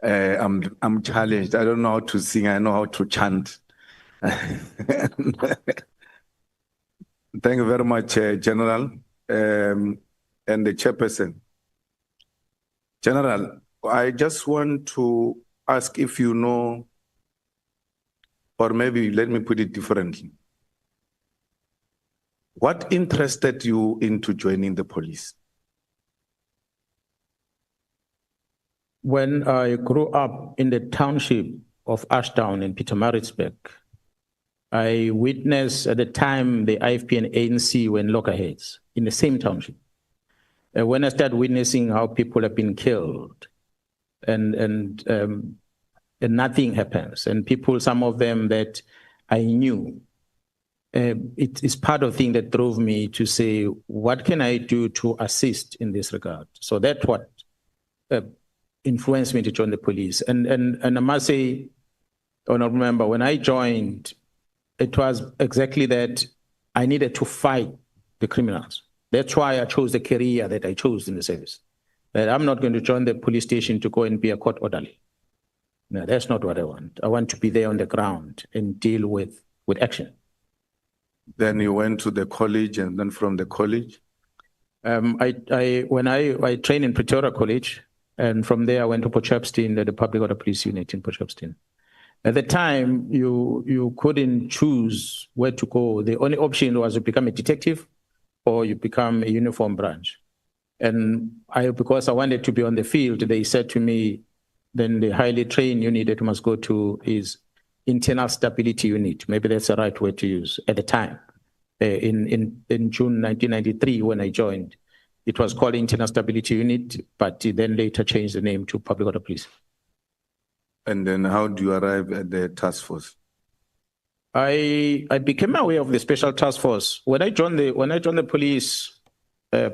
I'm challenged. I don't know how to sing. I know how to chant. Thank you very much, General, and the chairperson. General, I just want to ask if you know, or maybe let me put it differently. What interested you into joining the police? When I grew up in the township of Ashdown in Pietermaritzburg, I witnessed at the time the IFP and ANC were in loggerheads in the same township. When I started witnessing how people have been killed and nothing happens, and people, some of them that I knew, it is part of the thing that drove me to say, what can I do to assist in this regard? So that's what influenced me to join the police. And I must say, I remember when I joined, it was exactly that I needed to fight the criminals. That's why I chose the career that I chose in the service. That I'm not going to join the police station to go and be a court orderly. No, that's not what I want. I want to be there on the ground and deal with action. Then you went to the college, and then from the college? When I trained in Pretoria College, and from there I went to Potchefstroom, the Public Order Police Unit in Potchefstroom. At the time, you couldn't choose where to go. The only option was to become a detective or you become a uniform branch. And because I wanted to be on the field, they said to me, then the highly trained unit that you must go to is internal stability unit. Maybe that's the right word to use at the time. In June 1993, when I joined, it was called internal stability unit, but then later changed the name to Public Order Police. And then how do you arrive at the task force? I became aware of the special task force. When I joined the police, the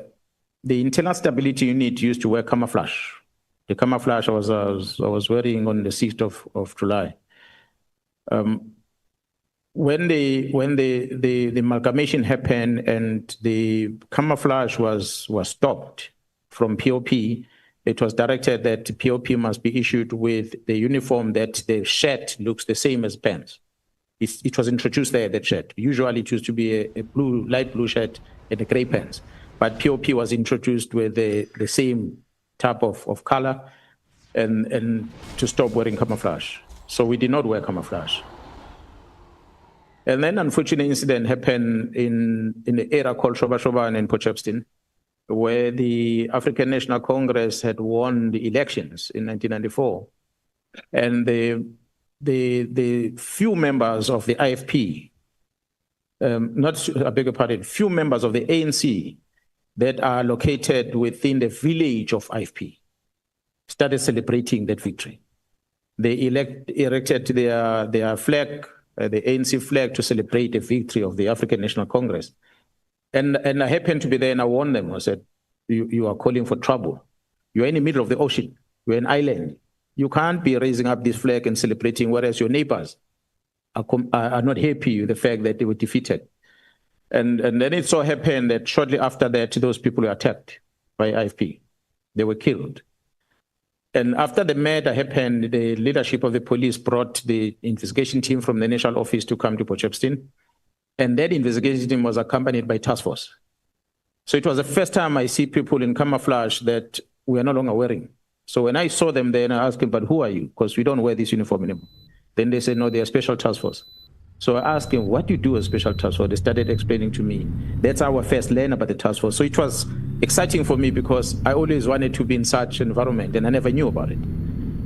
internal stability unit used to wear camouflage. The camouflage I was wearing on the 6th of July. When the amalgamation happened and the camouflage was stopped from POP, it was directed that POP must be issued with the uniform that the shirt looks the same as pants. It was introduced there, that shirt. Usually it used to be a light blue shirt and a gray pants. But POP was introduced with the same type of color and to stop wearing camouflage. So we did not wear camouflage. And then an unfortunate incident happened in the area called Shoba in Potchefstroom, where the African National Congress had won the elections in 1994. And the few members of the IFP, few members of the ANC that are located within the village of IFP started celebrating that victory. They erected their flag, the ANC flag, to celebrate the victory of the African National Congress. And I happened to be there and I warned them. I said, you are calling for trouble. You're in the middle of the ocean. You're an island. You can't be raising up this flag and celebrating, whereas your neighbors are not happy with the fact that they were defeated. And then it so happened that shortly after that, those people were attacked by IFP. They were killed. And after the murder happened, the leadership of the police brought the investigation team from the national office to come to Potchefstroom. And that investigation team was accompanied by task force. So it was the first time I see people in camouflage that we are no longer wearing. So when I saw them there, and I asked them, but who are you? Because we don't wear this uniform anymore. Then they said, no, they are special task force. So I asked him, what do you do as special task force? They started explaining to me. That's how I first learned about the task force. So it was exciting for me because I always wanted to be in such an environment and I never knew about it.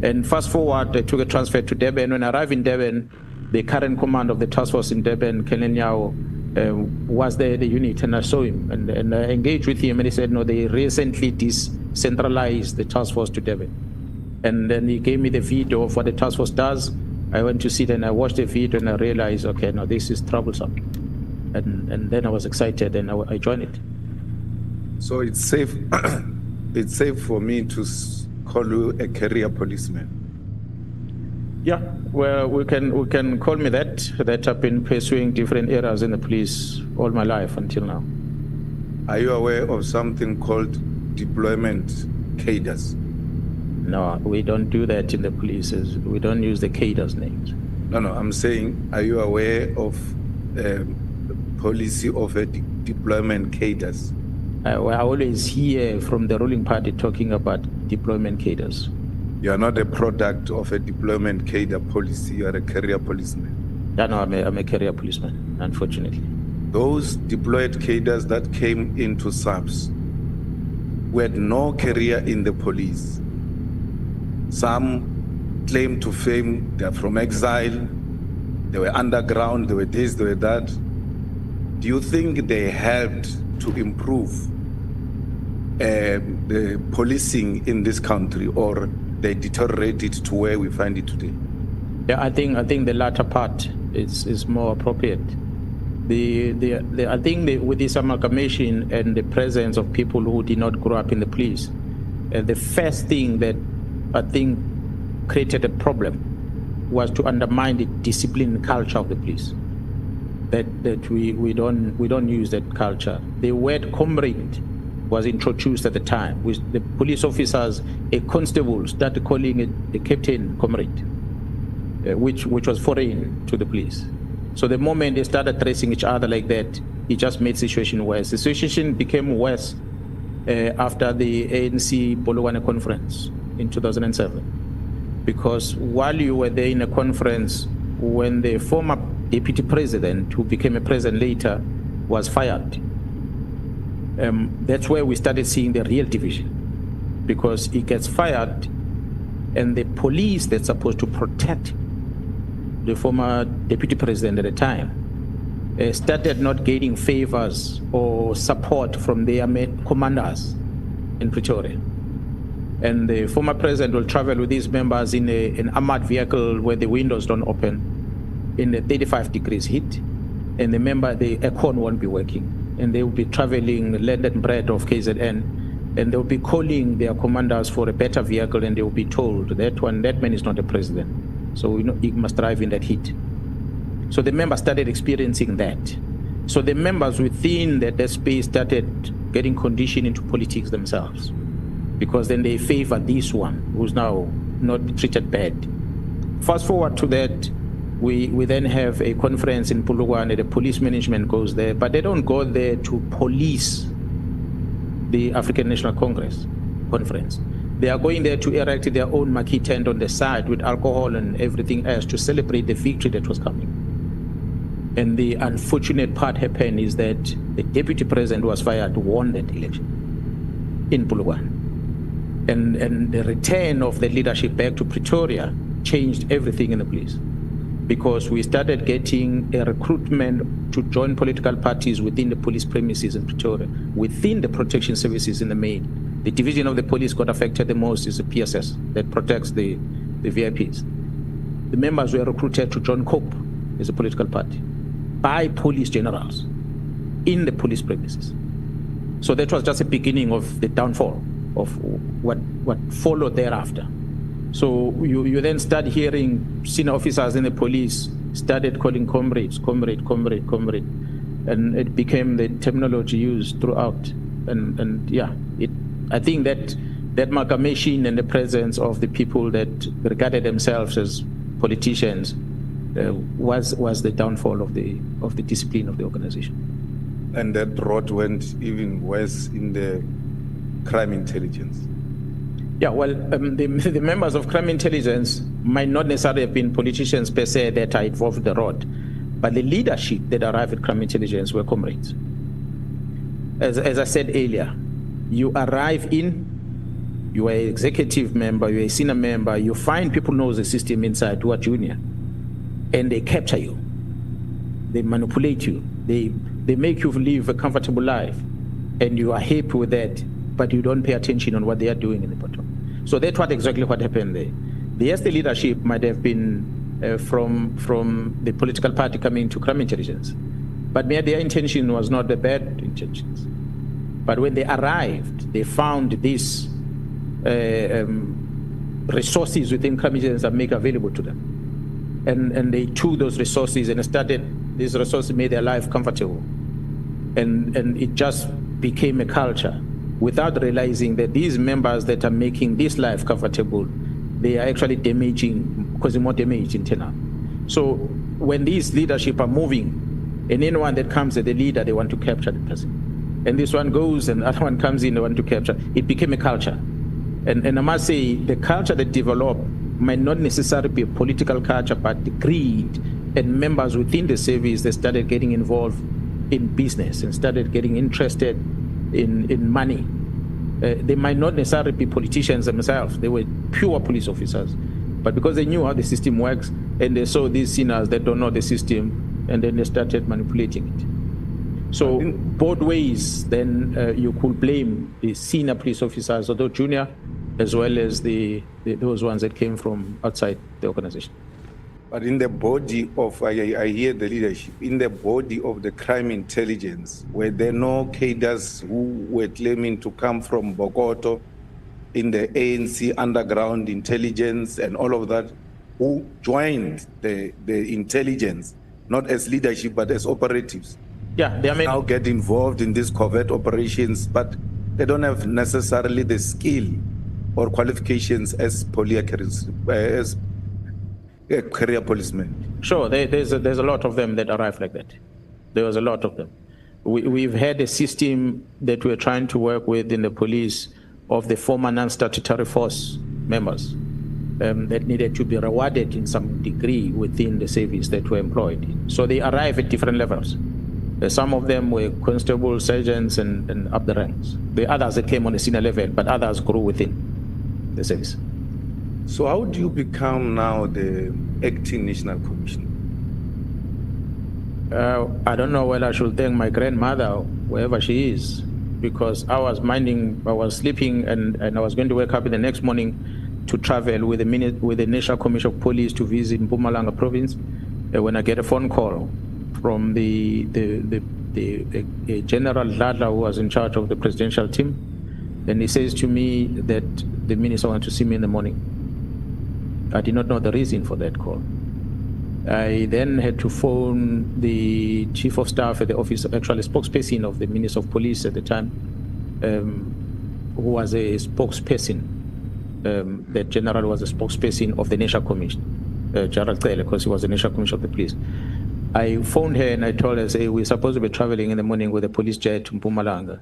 And fast forward, I took a transfer to Durban. When I arrived in Durban, the current command of the task force in Durban, Kenen Yao, was there, the unit, and I saw him and I engaged with him and he said, no, they recently decentralized the task force to Durban. And then he gave me the video of what the task force does. I went to see it and I watched the video and I realized, okay, no, this is troublesome. And then I was excited and I joined it. So it's safe, it's safe for me to call you a career policeman? Yeah, well, we can call me that I've been pursuing different areas in the police all my life until now. Are you aware of something called deployment cadres? No, we don't do that in the police. We don't use the cadres names. No, I'm saying, are you aware of policy of a deployment cadres? I always hear from the ruling party talking about deployment cadres. You are not a product of a deployment cadre policy. You are a career policeman. Yeah, no, I'm a career policeman, unfortunately. Those deployed cadres that came into SAPS who had no career in the police. Some claim to fame, they are from exile, they were underground, they were this, they were that. Do you think they helped to improve the policing in this country, or they deteriorated to where we find it today? Yeah, I think the latter part is more appropriate. I think with this amalgamation and the presence of people who did not grow up in the police, the first thing that I think created a problem was to undermine the discipline culture of the police. That we don't use that culture. The word comrade was introduced at the time, with the police officers, a constable started calling it the captain comrade, which was foreign to the police. So the moment they started addressing each other like that, it just made the situation worse. The situation became worse after the ANC Polokwane conference in 2007. Because while you were there in a conference, when the former deputy president, who became a president later, was fired, that's where we started seeing the real division. Because he gets fired, and the police that's supposed to protect the former deputy president at the time started not gaining favors or support from their commanders in Pretoria. And the former president will travel with his members in an armored vehicle where the windows don't open in the 35 degrees heat, and the aircon won't be working. And they will be traveling London bread of KZN, and they'll be calling their commanders for a better vehicle, and they will be told that man is not a president. So he must drive in that heat. So the members started experiencing that. So the members within that space started getting conditioned into politics themselves, because then they favor this one who's now not treated bad. Fast forward to that, we then have a conference in Polokwane. The police management goes there, but they don't go there to police the African National Congress conference. They are going there to erect their own marquee tent on the side with alcohol and everything else to celebrate the victory that was coming. And the unfortunate part happened is that the deputy president who was fired won that election in Polokwane. And the return of the leadership back to Pretoria changed everything in the police, because we started getting a recruitment to join political parties within the police premises in Pretoria, within the protection services in the main. The division of the police got affected the most is the PSS that protects the VIPs. The members were recruited to join COPE as a political party by police generals in the police premises. So that was just the beginning of the downfall of what followed thereafter. So you then start hearing senior officers in the police started calling comrades, comrade, and it became the terminology used throughout. I think that amalgamation and the presence of the people that regarded themselves as politicians was the downfall of the discipline of the organization. And that road went even worse in the crime intelligence. Yeah, well, the members of crime intelligence might not necessarily have been politicians per se that are involved in the road, but the leadership that arrived at crime intelligence were comrades. As I said earlier, you arrive in, you are an executive member, you're a senior member, you find people know the system inside who are junior, and they capture you, they manipulate you, they make you live a comfortable life, and you are happy with that, but you don't pay attention on what they are doing in the bottom. So that's exactly what happened there. Yes, the leadership might have been from the political party coming to crime intelligence, but their intention was not the bad intentions. But when they arrived, they found these resources within crime intelligence that make available to them. And they took those resources and these resources made their life comfortable. And it just became a culture without realizing that these members that are making this life comfortable, they are actually causing more damage internal. So when these leadership are moving, and anyone that comes as the leader, they want to capture the person. And this one goes and other one comes in, they want to capture. It became a culture. And I must say, the culture that developed might not necessarily be a political culture, but the greed and members within the service that started getting involved in business and started getting interested in money. They might not necessarily be politicians themselves. They were pure police officers. But because they knew how the system works and they saw these sinners that don't know the system, and then they started manipulating it. So both ways, then you could blame the senior police officers, although junior, as well as those ones that came from outside the organization. But in the body of, I hear the leadership, in the body of the crime intelligence, were there no cadres who were claiming to come from Bokoto in the ANC underground intelligence and all of that, who joined the intelligence, not as leadership, but as operatives? Yeah, they are now get involved in these covert operations, but they don't have necessarily the skill or qualifications as career policemen. Sure, there's a lot of them that arrive like that. There was a lot of them. We've had a system that we're trying to work with in the police of the former non-statutory force members that needed to be rewarded in some degree within the service that were employed. So they arrive at different levels. Some of them were constables, sergeants, and up the ranks. The others that came on a senior level, but others grew within the service. So how do you become now the acting national commissioner? I don't know whether I should thank my grandmother, wherever she is, because I was sleeping, and I was going to wake up in the next morning to travel with the National Commission of Police to visit Mpumalanga province. When I get a phone call from the General Dladla, who was in charge of the presidential team, and he says to me that the minister wants to see me in the morning. I did not know the reason for that call. I then had to phone the chief of staff at the office, actually spokesperson of the Minister of Police at the time, who was a spokesperson. That general was a spokesperson of the National Commission, General Mkhwanazi, because he was the National Commission of the Police. I phoned her and I told her, say, we're supposed to be traveling in the morning with a police jet to Mpumalanga.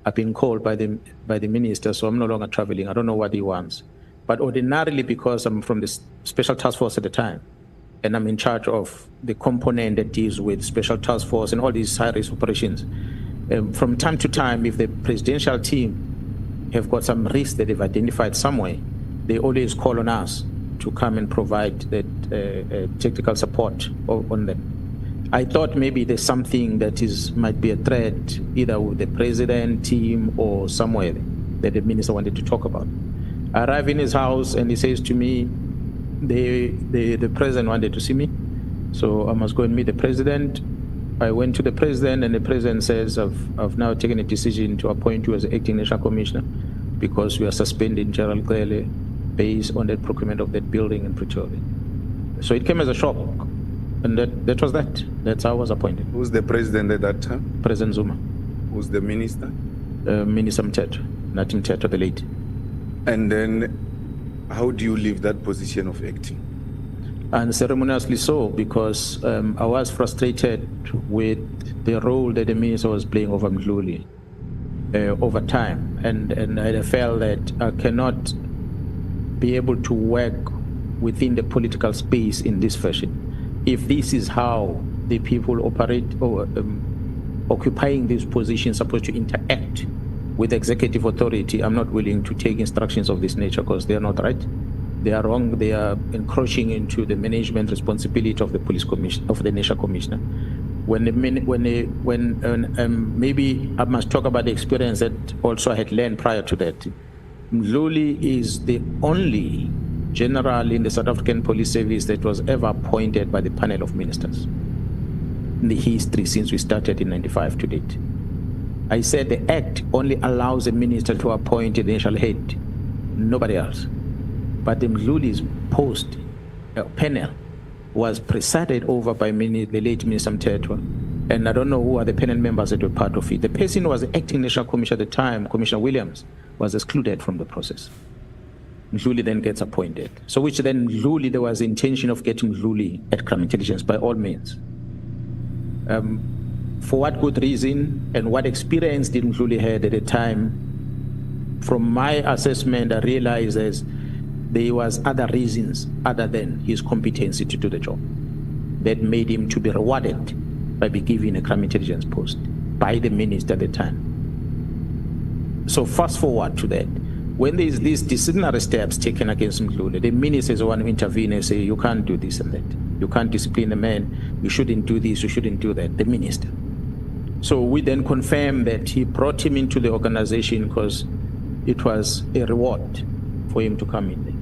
I've been called by the minister, so I'm no longer traveling. I don't know what he wants. But ordinarily, because I'm from the Special Task Force at the time, and I'm in charge of the component that deals with Special Task Force and all these high-risk operations, from time to time, if the presidential team have got some risk that they've identified somewhere, they always call on us to come and provide that technical support on them. I thought maybe there's something that might be a threat, either with the president team or somewhere that the minister wanted to talk about. I arrive in his house and he says to me, the president wanted to see me, so I must go and meet the president. I went to the president and the president says, I've now taken a decision to appoint you as acting national commissioner because we are suspending General Mkhwanazi based on the procurement of that building in Pretoria. So it came as a shock, and that was that. That's how I was appointed. Who's the president at that time? President Zuma. Who's the minister? Minister Mteto, Nathi Mteto, the late. And then how do you leave that position of acting? And ceremoniously so, because I was frustrated with the role that the minister was playing over Mdluli over time. And I felt that I cannot be able to work within the political space in this fashion. If this is how the people operate or occupying these positions supposed to interact with executive authority, I'm not willing to take instructions of this nature because they are not right. They are wrong. They are encroaching into the management responsibility of the police commission, of the national commissioner. Maybe I must talk about the experience that also I had learned prior to that. Mdluli is the only general in the South African Police Service that was ever appointed by the panel of ministers in the history since we started in 95 to date. I said the Act only allows a minister to appoint a national head, nobody else. But the Mdluli's panel was presided over by the late Minister Mteto And I don't know who are the panel members that were part of it. The person who was the acting national commissioner at the time, Commissioner Williams, was excluded from the process. Mkhwanazi then gets appointed. So which then Mkhwanazi, there was the intention of getting Mkhwanazi at crime intelligence by all means. For what good reason and what experience did Mkhwanazi had at the time? From my assessment, I realized there was other reasons other than his competency to do the job that made him to be rewarded by being given a crime intelligence post by the minister at the time. So fast forward to that. When there is these disciplinary steps taken against Mkhwanazi, the ministers want to intervene and say, you can't do this and that. You can't discipline the man. You shouldn't do this. You shouldn't do that. The minister. So we then confirmed that he brought him into the organization because it was a reward for him to come in there.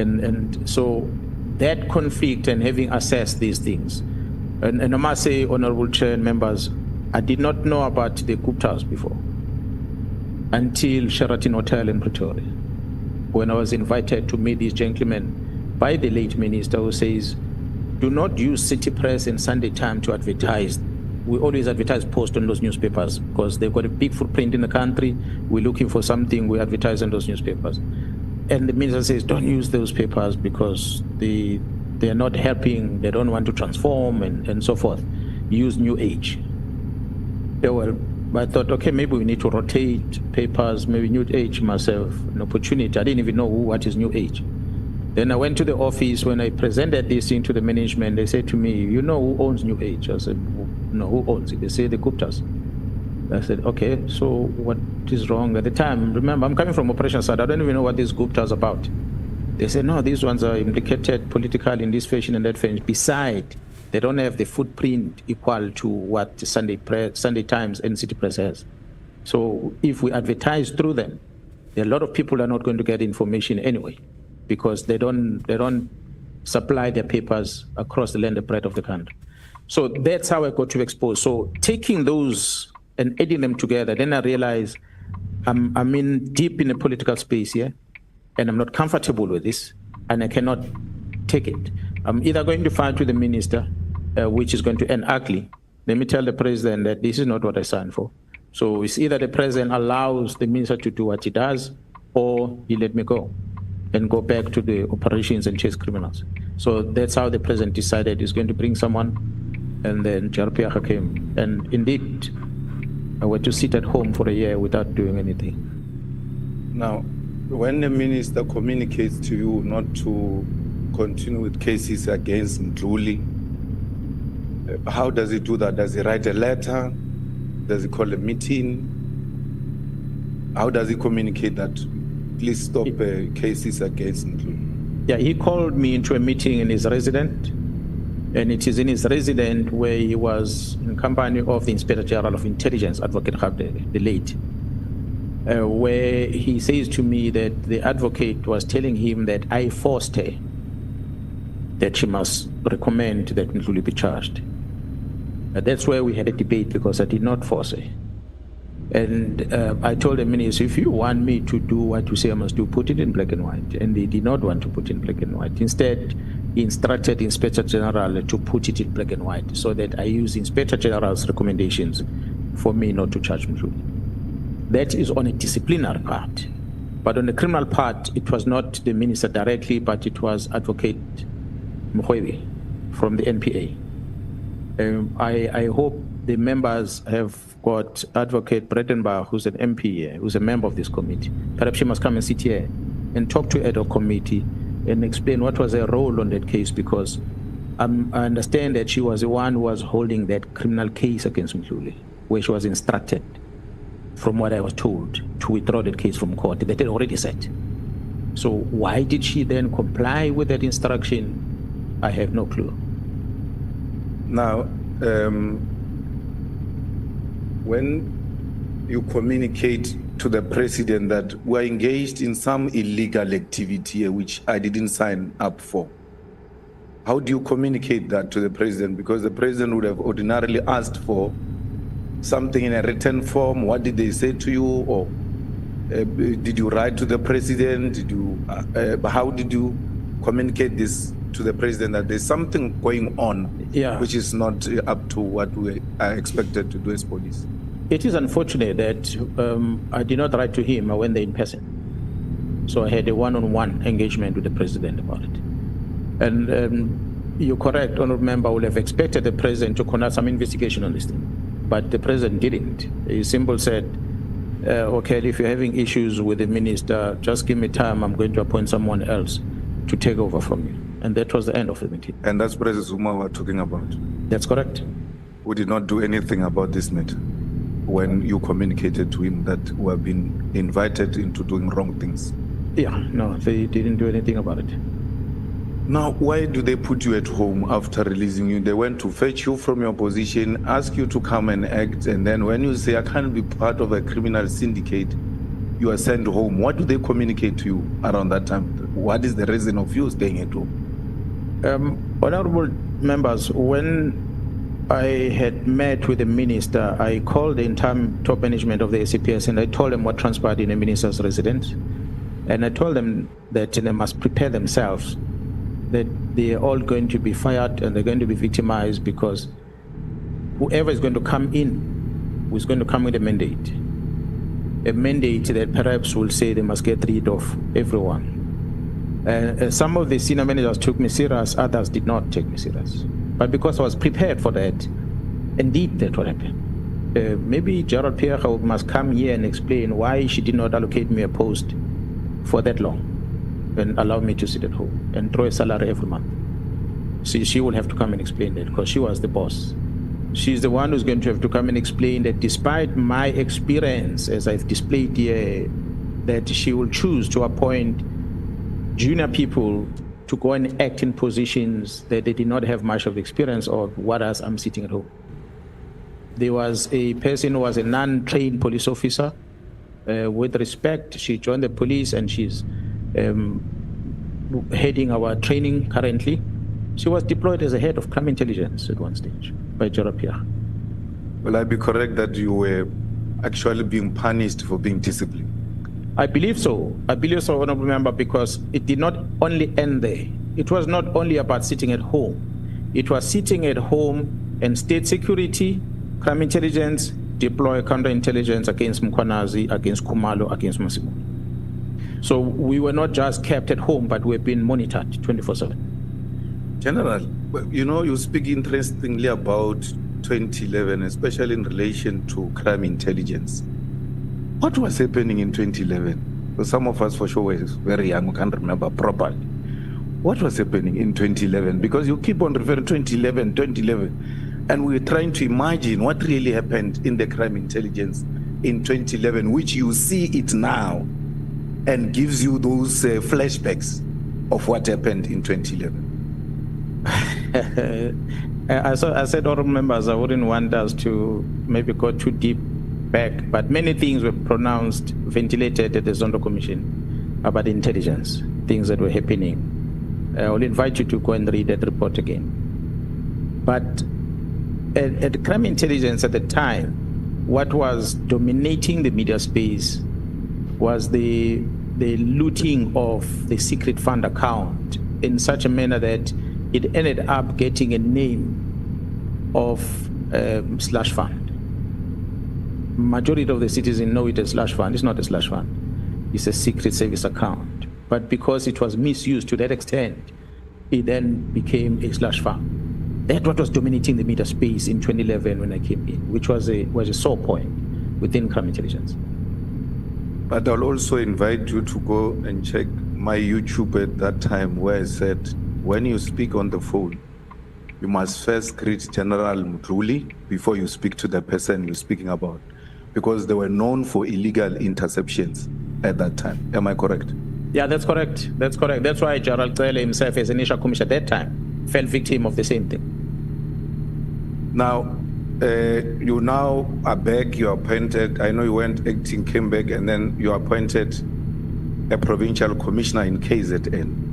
And so that conflict and having assessed these things, and I must say, Honorable Chair and members, I did not know about the Guptas before until Sheraton Hotel in Pretoria, when I was invited to meet these gentlemen by the late minister who says, do not use City Press and Sunday Times to advertise. We always advertise posts on those newspapers because they've got a big footprint in the country. We're looking for something, we advertise on those newspapers. And the minister says, don't use those papers because they're not helping, they don't want to transform and so forth. Use New Age. Yeah, well, I thought, okay, maybe we need to rotate papers, maybe New Age must have an opportunity. I didn't even know what is New Age. Then I went to the office. When I presented this thing to the management, they said to me, you know who owns New Age? I said, no, who owns it? They say the Guptas. I said, okay, so what is wrong? At the time, remember, I'm coming from operations side. I don't even know what this Guptas about. They said, no, these ones are implicated politically in this fashion and that fashion. Besides, they don't have the footprint equal to what Sunday Times and City Press has. So if we advertise through them, a lot of people are not going to get information anyway, because they don't supply their papers across the land and breadth of the country. So that's how I got to expose. So taking those and adding them together, then I realized I'm in deep in a political space here, and I'm not comfortable with this, and I cannot take it. I'm either going to fight with the minister, which is going to end ugly. Let me tell the president that this is not what I signed for. So it's either the president allows the minister to do what he does, or he let me go and go back to the operations and chase criminals. So that's how the president decided he's going to bring someone, and then Jarpiaha came. And indeed, I went to sit at home for a year without doing anything. Now, when the minister communicates to you not to continue with cases against Mkhwanazi, how does he do that? Does he write a letter? Does he call a meeting? How does he communicate that? Please stop cases against Mkhwanazi. Yeah, he called me into a meeting in his residence, and it is in his residence where he was in company of the Inspector General of Intelligence, Advocate Khabde, the late, where he says to me that the advocate was telling him that I forced her, that she must recommend that Mkhwanazi be charged. That's where we had a debate, because I did not force her. And I told the minister, if you want me to do what you say I must do, put it in black and white. And they did not want to put it in black and white. Instead, he instructed the Inspector General to put it in black and white, so that I use the Inspector General's recommendations for me not to charge Mkhwanazi. That is on a disciplinary part. But on the criminal part, it was not the minister directly, but it was Advocate Mkhwanazi from the NPA. I hope the members have got Advocate Bredenbach, who's an MP here, who's a member of this committee. Perhaps she must come and sit here and talk to ad hoc committee and explain what was her role on that case, because I understand that she was the one who was holding that criminal case against Mkhwanazi, where she was instructed, from what I was told, to withdraw that case from court that they had already set. So why did she then comply with that instruction? I have no clue. Now, when you communicate to the president that we're engaged in some illegal activity which I didn't sign up for, how do you communicate that to the president? Because the president would have ordinarily asked for something in a written form. What did they say to you? Or did you write to the president? How did you communicate this to the president that there's something going on Yeah. which is not up to what we are expected to do as police? It is unfortunate that I did not write to him. I went there in person. So I had a one-on-one engagement with the president about it. And you're correct, honorable member, would have expected the president to conduct some investigation on this thing. But the president didn't. He simply said, okay, if you're having issues with the minister, just give me time. I'm going to appoint someone else to take over from you. And that was the end of the meeting. And that's President Zuma we're talking about? That's correct. We did not do anything about this matter when you communicated to him that we have been invited into doing wrong things? Yeah, no, they didn't do anything about it. Now, why do they put you at home after releasing you? They went to fetch you from your position, ask you to come and act, and then when you say, I can't be part of a criminal syndicate, you are sent home. What do they communicate to you around that time? What is the reason of you staying at home? Honorable members, when I had met with the minister, I called the entire top management of the SAPS and I told them what transpired in the minister's residence. And I told them that they must prepare themselves, that they are all going to be fired and they're going to be victimized because whoever is going to come in is going to come with a mandate that perhaps will say they must get rid of everyone. Some of the senior managers took me serious, others did not take me serious. But because I was prepared for that, indeed that what happened. Maybe Gerald Pierre must come here and explain why she did not allocate me a post for that long and allow me to sit at home and draw a salary every month. She will have to come and explain that because she was the boss. She's the one who's going to have to come and explain that despite my experience, as I've displayed here, that she will choose to appoint junior people to go and act in positions that they did not have much of experience of, whereas I'm sitting at home. There was a person who was a non-trained police officer. With respect, she joined the police and she's heading our training currently. She was deployed as a head of crime intelligence at one stage by Gerald Pierre. Will I be correct that you were actually being punished for being disciplined? I believe so. I believe so, honorable member, because it did not only end there. It was not only about sitting at home. It was sitting at home and state security, crime intelligence, deploy counterintelligence against Mkhwanazi, against Khumalo, against Masimo. So we were not just kept at home, but we've been monitored 24/7. General, you know, you speak interestingly about 2011, especially in relation to crime intelligence. What was happening in 2011? Well, some of us for sure were very young, we can't remember properly. What was happening in 2011? Because you keep on referring to 2011, and we're trying to imagine what really happened in the crime intelligence in 2011, which you see it now and gives you those flashbacks of what happened in 2011. I said, honorable members, I wouldn't want us to maybe go too deep back, but many things were pronounced, ventilated at the Zondo Commission about intelligence, things that were happening. I will invite you to go and read that report again. But at crime intelligence at the time, what was dominating the media space was the looting of the secret fund account in such a manner that it ended up getting a name of slush fund. Majority of the citizens know it as slush fund. It's not a slush fund. It's a secret service account. But because it was misused to that extent, it then became a slush fund. That's what was dominating the media space in 2011 when I came in, which was a sore point within crime intelligence. But I'll also invite you to go and check my YouTube at that time where I said, when you speak on the phone, you must first greet General Mkhwanazi before you speak to the person you're speaking about, because they were known for illegal interceptions at that time. Am I correct? Yeah, that's correct. That's correct. That's why Gerald Cele himself, as initial commissioner at that time, fell victim of the same thing. Now, you now are back, you're appointed. I know you went acting, came back, and then you appointed a provincial commissioner in KZN.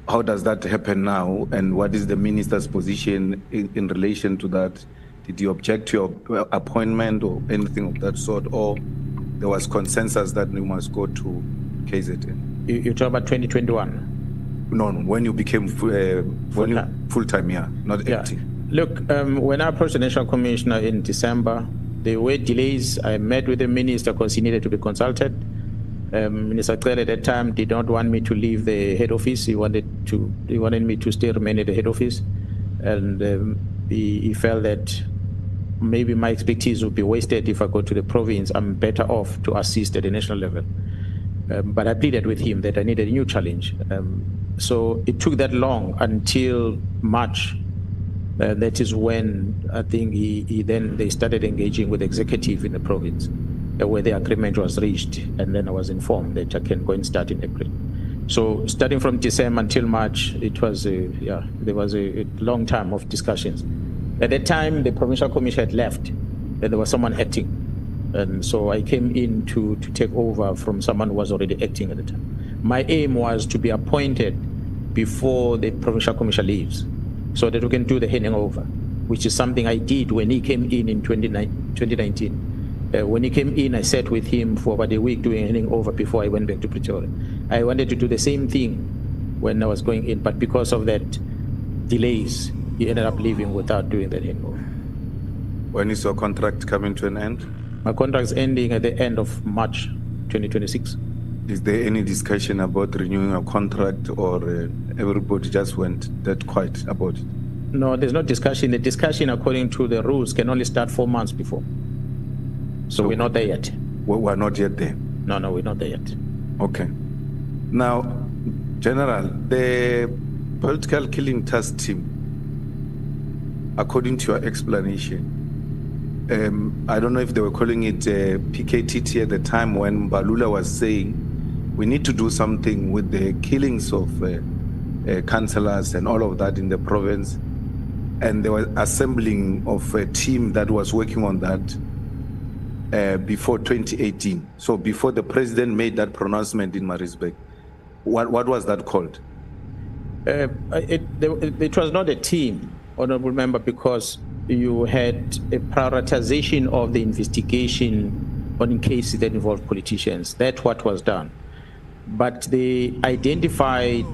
How does that happen now, and what is the minister's position in relation to that? Did you object to your appointment or anything of that sort, or there was consensus that you must go to KZN? You talk about 2021? No, when you became full-time, yeah, not Yeah. acting. Look, when I approached the National Commissioner in December, there were delays. I met with the minister because he needed to be consulted. Minister Cele at that time did not want me to leave the head office. He wanted me to still remain at the head office, and he felt that maybe my expertise would be wasted if I go to the province. I'm better off to assist at the national level. But I pleaded with him that I needed a new challenge. So it took that long until March. That is when I think they started engaging with the executive in the province, where the agreement was reached, and then I was informed that I can go and start in April. So starting from December until March, there was a long time of discussions. At that time, the provincial commission had left, and there was someone acting. And so I came in to take over from someone who was already acting at the time. My aim was to be appointed before the provincial commission leaves, so that we can do the handing over, which is something I did when he came in 2019. When he came in, I sat with him for about a week doing handing over before I went back to Pretoria. I wanted to do the same thing when I was going in, but because of that delays, he ended up leaving without doing that handing over. When is your contract coming to an end? My contract is ending at the end of March 2026. Is there any discussion about renewing a contract, or everybody just went that quiet about it? No, there's no discussion. The discussion, according to the rules, can only start 4 months before. So we're not there yet. We're not yet there? No, we're not there yet. Okay. Now, General, the political killing task team, according to your explanation, I don't know if they were calling it PKTT at the time, when Balula was saying we need to do something with the killings of councillors and all of that in the province. And they were assembling of a team that was working on that before 2018. So before the president made that pronouncement in Maritzburg. What was that called? It was not a team, honorable member, because you had a prioritization of the investigation on cases that involved politicians. That's what was done. But they identified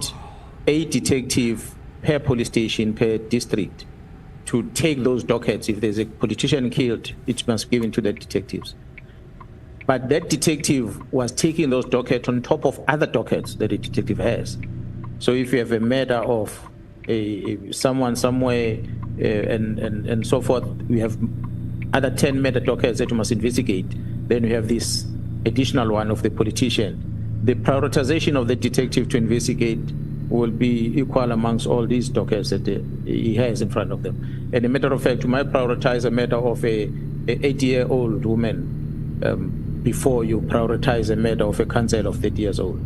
a detective per police station, per district, to take those dockets. If there's a politician killed, it must be given to the detectives. But that detective was taking those dockets on top of other dockets that a detective has. So if you have a murder of someone somewhere and so forth, we have other 10 murder dockets that you must investigate. Then we have this additional one of the politician. The prioritization of the detective to investigate will be equal amongst all these dockets that he has in front of them. And a matter of fact, you might prioritize a matter of a 80-year-old woman before you prioritize a matter of a councillor of 30 years old.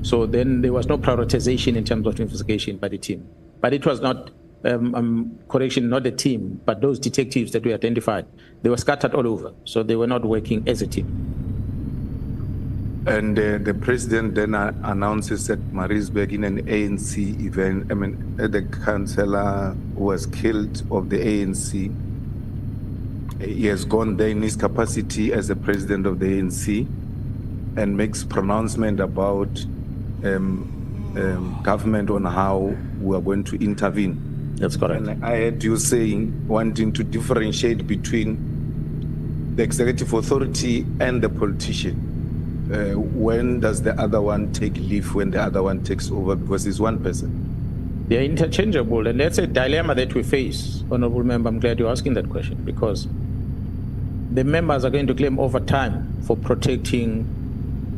So then there was no prioritization in terms of investigation by the team. But it was not, correction, not the team, but those detectives that we identified, they were scattered all over. So they were not working as a team. And the president then announces that Maritzburg in an ANC event, the councillor who was killed of the ANC, he has gone there in his capacity as the president of the ANC and makes pronouncement about government on how we are going to intervene. That's correct. And I heard you saying, wanting to differentiate between the executive authority and the politician. When does the other one take leave when the other one takes over? Because it's one person. They're interchangeable, and that's a dilemma that we face, honorable member. I'm glad you're asking that question, because the members are going to claim overtime for protecting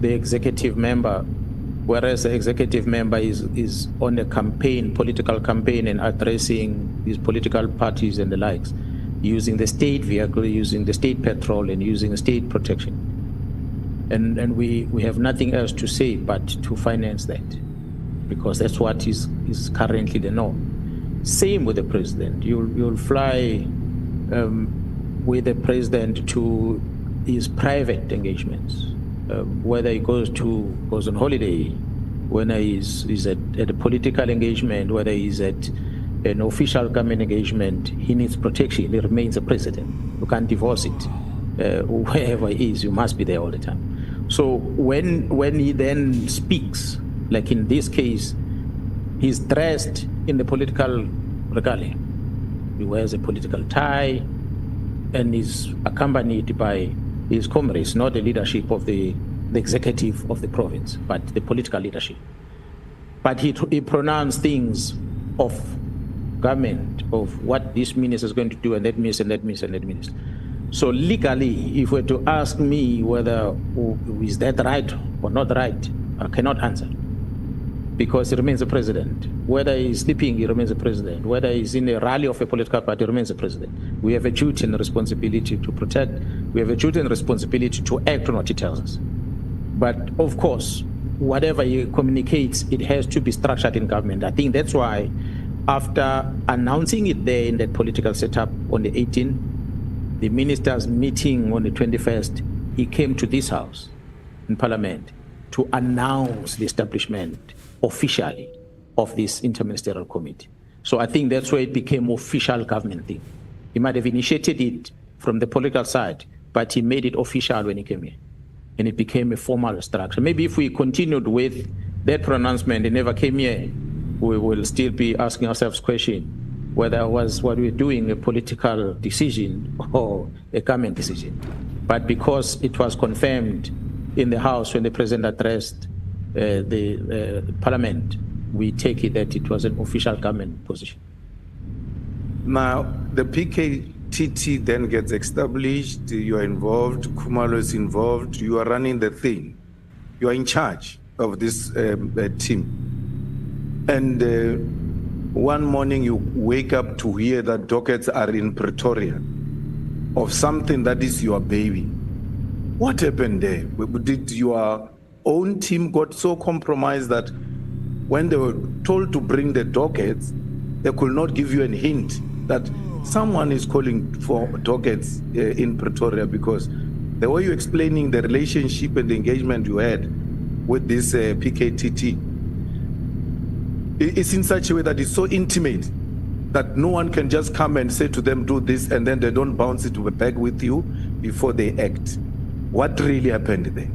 the executive member, whereas the executive member is on a campaign, political campaign, and addressing these political parties and the likes, using the state vehicle, using the state petrol, and using the state protection. And we have nothing else to say but to finance that, because that's what is currently the norm. Same with the president. You'll fly with the president to his private engagements, whether he goes on holiday, whether he's at a political engagement, whether he's at an official government engagement. He needs protection. He remains a president. You can't divorce it. Wherever he is, you must be there all the time. So when he then speaks, like in this case, He's dressed in the political regalia. He wears a political tie and is accompanied by his comrades, not the leadership of the executive of the province, but the political leadership. But he pronounced things of government, of what this minister is going to do, and that minister, and that minister, and that minister. So legally, if we're to ask me whether is that right or not right, I cannot answer. Because he remains a president. Whether he's sleeping, he remains a president. Whether he's in a rally of a political party, he remains a president. We have a duty and a responsibility to protect. We have a duty and responsibility to act on what he tells us. But of course, whatever he communicates, it has to be structured in government. I think that's why after announcing it there in that political setup on the 18th, the ministers meeting on the 21st, he came to this house in Parliament to announce the establishment officially of this interministerial committee. So I think that's where it became official government thing. He might have initiated it from the political side, but he made it official when he came here. And it became a formal structure. Maybe if we continued with that pronouncement and never came here, we will still be asking ourselves question whether was what we're doing a political decision or a government decision. But because it was confirmed in the House when the President addressed the Parliament, we take it that it was an official government position. Now, the PKTT then gets established, you are involved, Khumalo is involved, you are running the thing. You are in charge of this team. And one morning you wake up to hear that dockets are in Pretoria of something that is your baby. What happened there? Did your own team got so compromised that when they were told to bring the dockets, they could not give you a hint that someone is calling for dockets in Pretoria? Because the way you're explaining the relationship and the engagement you had with this PKTT, it's in such a way that it's so intimate that no one can just come and say to them, do this, and then they don't bounce it back with you before they act. What really happened there?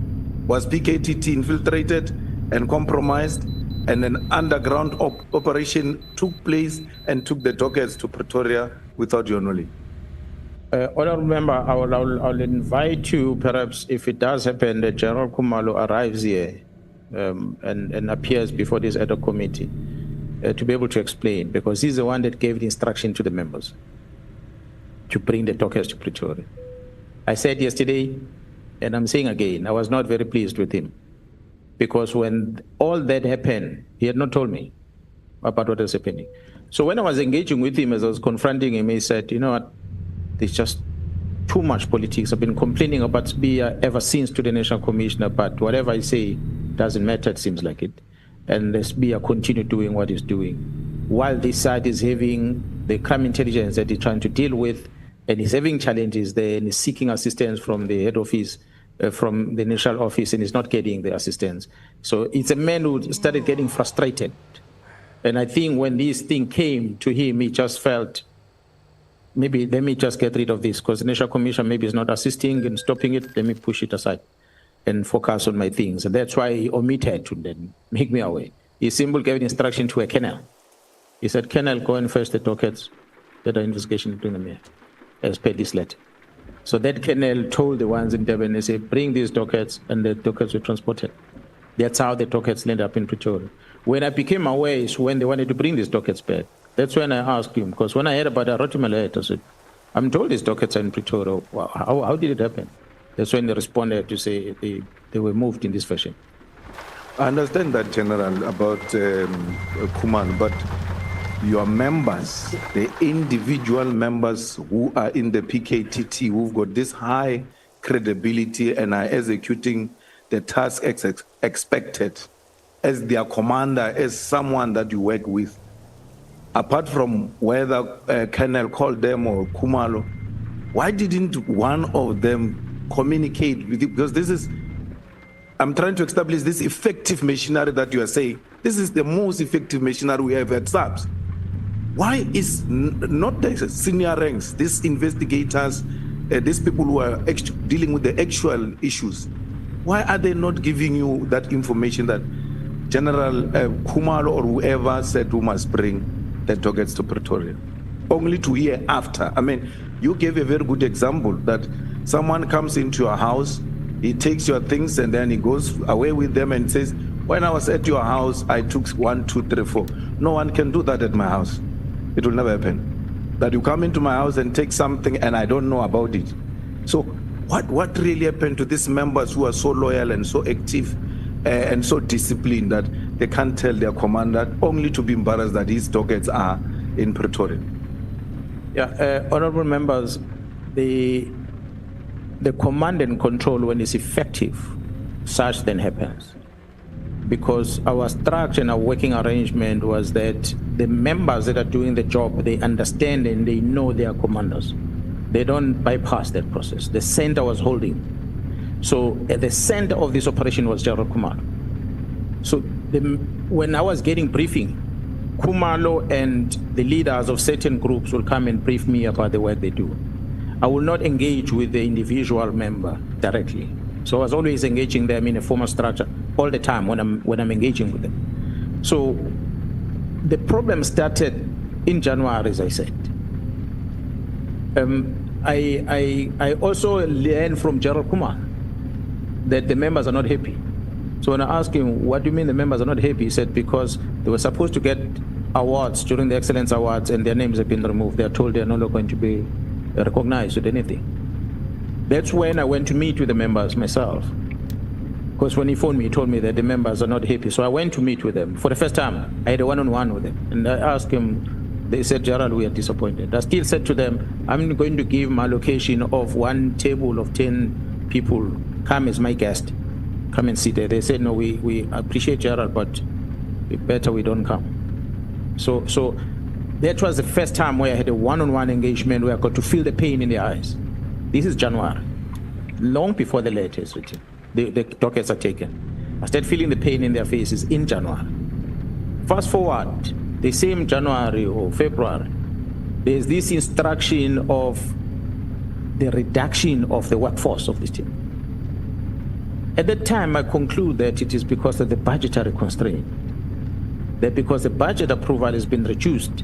Was PKTT infiltrated and compromised, and an underground operation took place and took the dockets to Pretoria without your knowledge? Honourable Member, I'll invite you, perhaps, if it does happen, that General Khumalo arrives here and appears before this ad hoc committee to be able to explain, because he's the one that gave the instruction to the members to bring the dockets to Pretoria. I said yesterday, and I'm saying again, I was not very pleased with him, because when all that happened, he had not told me about what was happening. So when I was engaging with him, as I was confronting him, he said, you know what, there's just too much politics. I've been complaining about SBIA ever since to the National Commissioner, but whatever I say doesn't matter, it seems like it. And the SBIA continue doing what it's doing. While this side is having the crime intelligence that it's trying to deal with, and is having challenges there, and is seeking assistance from the head office, from the national office, and is not getting the assistance. So it's a man who started getting frustrated. And I think when this thing came to him, he just felt, maybe let me just get rid of this, because the National Commission maybe is not assisting and stopping it. Let me push it aside and focus on my things. And that's why he omitted to then make me aware. He simply gave an instruction to a colonel. He said, Colonel, go and fetch the dockets that are investigation, bring them here, as per this letter. So that colonel told the ones in Durban, they said, bring these dockets, and the dockets were transported. That's how the dockets ended up in Pretoria. When I became aware is when they wanted to bring these dockets back. That's when I asked him, because when I heard about it, I wrote him a letter. I said, I'm told these dockets are in Pretoria. How did it happen? That's when they responded to say they were moved in this fashion. I understand that, General, about Khumalo, but your members, the individual members who are in the PKTT, who've got this high credibility and are executing the task expected as their commander, as someone that you work with, apart from whether Colonel called them or Khumalo, why didn't one of them communicate with you? Because this is, I'm trying to establish this effective machinery that you are saying. This is the most effective machinery we have at SAPS. Why is not the senior ranks, these investigators, these people who are dealing with the actual issues, why are they not giving you that information that General Khumalo or whoever said who must bring the dockets to Pretoria. Only to hear after. I mean, you gave a very good example that someone comes into your house, he takes your things and then he goes away with them and says, when I was at your house, I took 1, 2, 3, 4. No one can do that at my house. It will never happen. That you come into my house and take something and I don't know about it. So what really happened to these members who are so loyal and so active and so disciplined that they can't tell their commander, only to be embarrassed that his dockets are in Pretoria? Yeah, honorable members, the command and control, when it's effective, such then happens. Because our structure and our working arrangement was that the members that are doing the job, they understand and they know their commanders. They don't bypass that process. The center was holding. So at the center of this operation was General Khumalo. So when I was getting briefing, Khumalo and the leaders of certain groups will come and brief me about the work they do. I will not engage with the individual member directly. So I was always engaging them in a formal structure all the time when I'm engaging with them. So the problem started in January, as I said. I also learned from General Khumalo that the members are not happy. So when I asked him, what do you mean the members are not happy? He said, because they were supposed to get awards during the Excellence Awards and their names have been removed. They are told they are no longer going to be recognized with anything. That's when I went to meet with the members myself. Because when he phoned me, he told me that the members are not happy. So I went to meet with them. For the first time, I had a one-on-one with them. And I asked him, they said, Gerald, we are disappointed. I still said to them, I'm going to give my allocation of one table of 10 people. Come as my guest. Come and sit there. They said, no, we appreciate Gerald, but better we don't come. So that was the first time where I had a one-on-one engagement where I got to feel the pain in their eyes. This is January, long before the letter is written. The dockets are taken. I started feeling the pain in their faces in January. Fast forward, the same January or February, there's this instruction of the reduction of the workforce of this team. At that time, I conclude that it is because of the budgetary constraint. That because the budget approval has been reduced,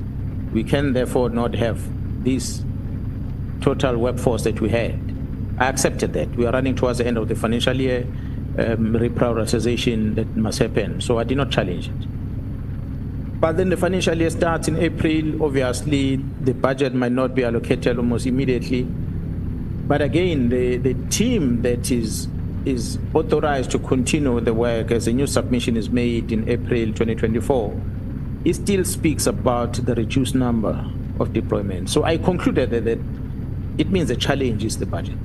we can therefore not have this total workforce that we had. I accepted that. We are running towards the end of the financial year, reprioritization that must happen. So I did not challenge it. But then the financial year starts in April. Obviously, the budget might not be allocated almost immediately. But again, the team that is authorized to continue the work as a new submission is made in April 2024, it still speaks about the reduced number of deployments. So I concluded that it means the challenge is the budget.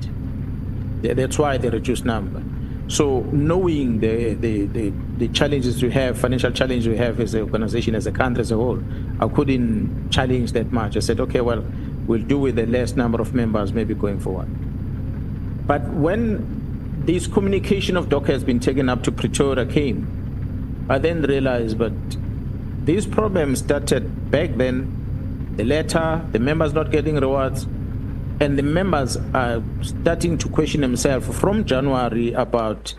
That's why the reduced number. So knowing the challenges we have, financial challenges we have as an organization, as a country as a whole, I couldn't challenge that much. I said, okay, well, we'll do with the less number of members maybe going forward. But when this communication of DOC has been taken up to Pretoria came, I then realized, but these problems started back then, the letter, the members not getting rewards, and the members are starting to question themselves from January about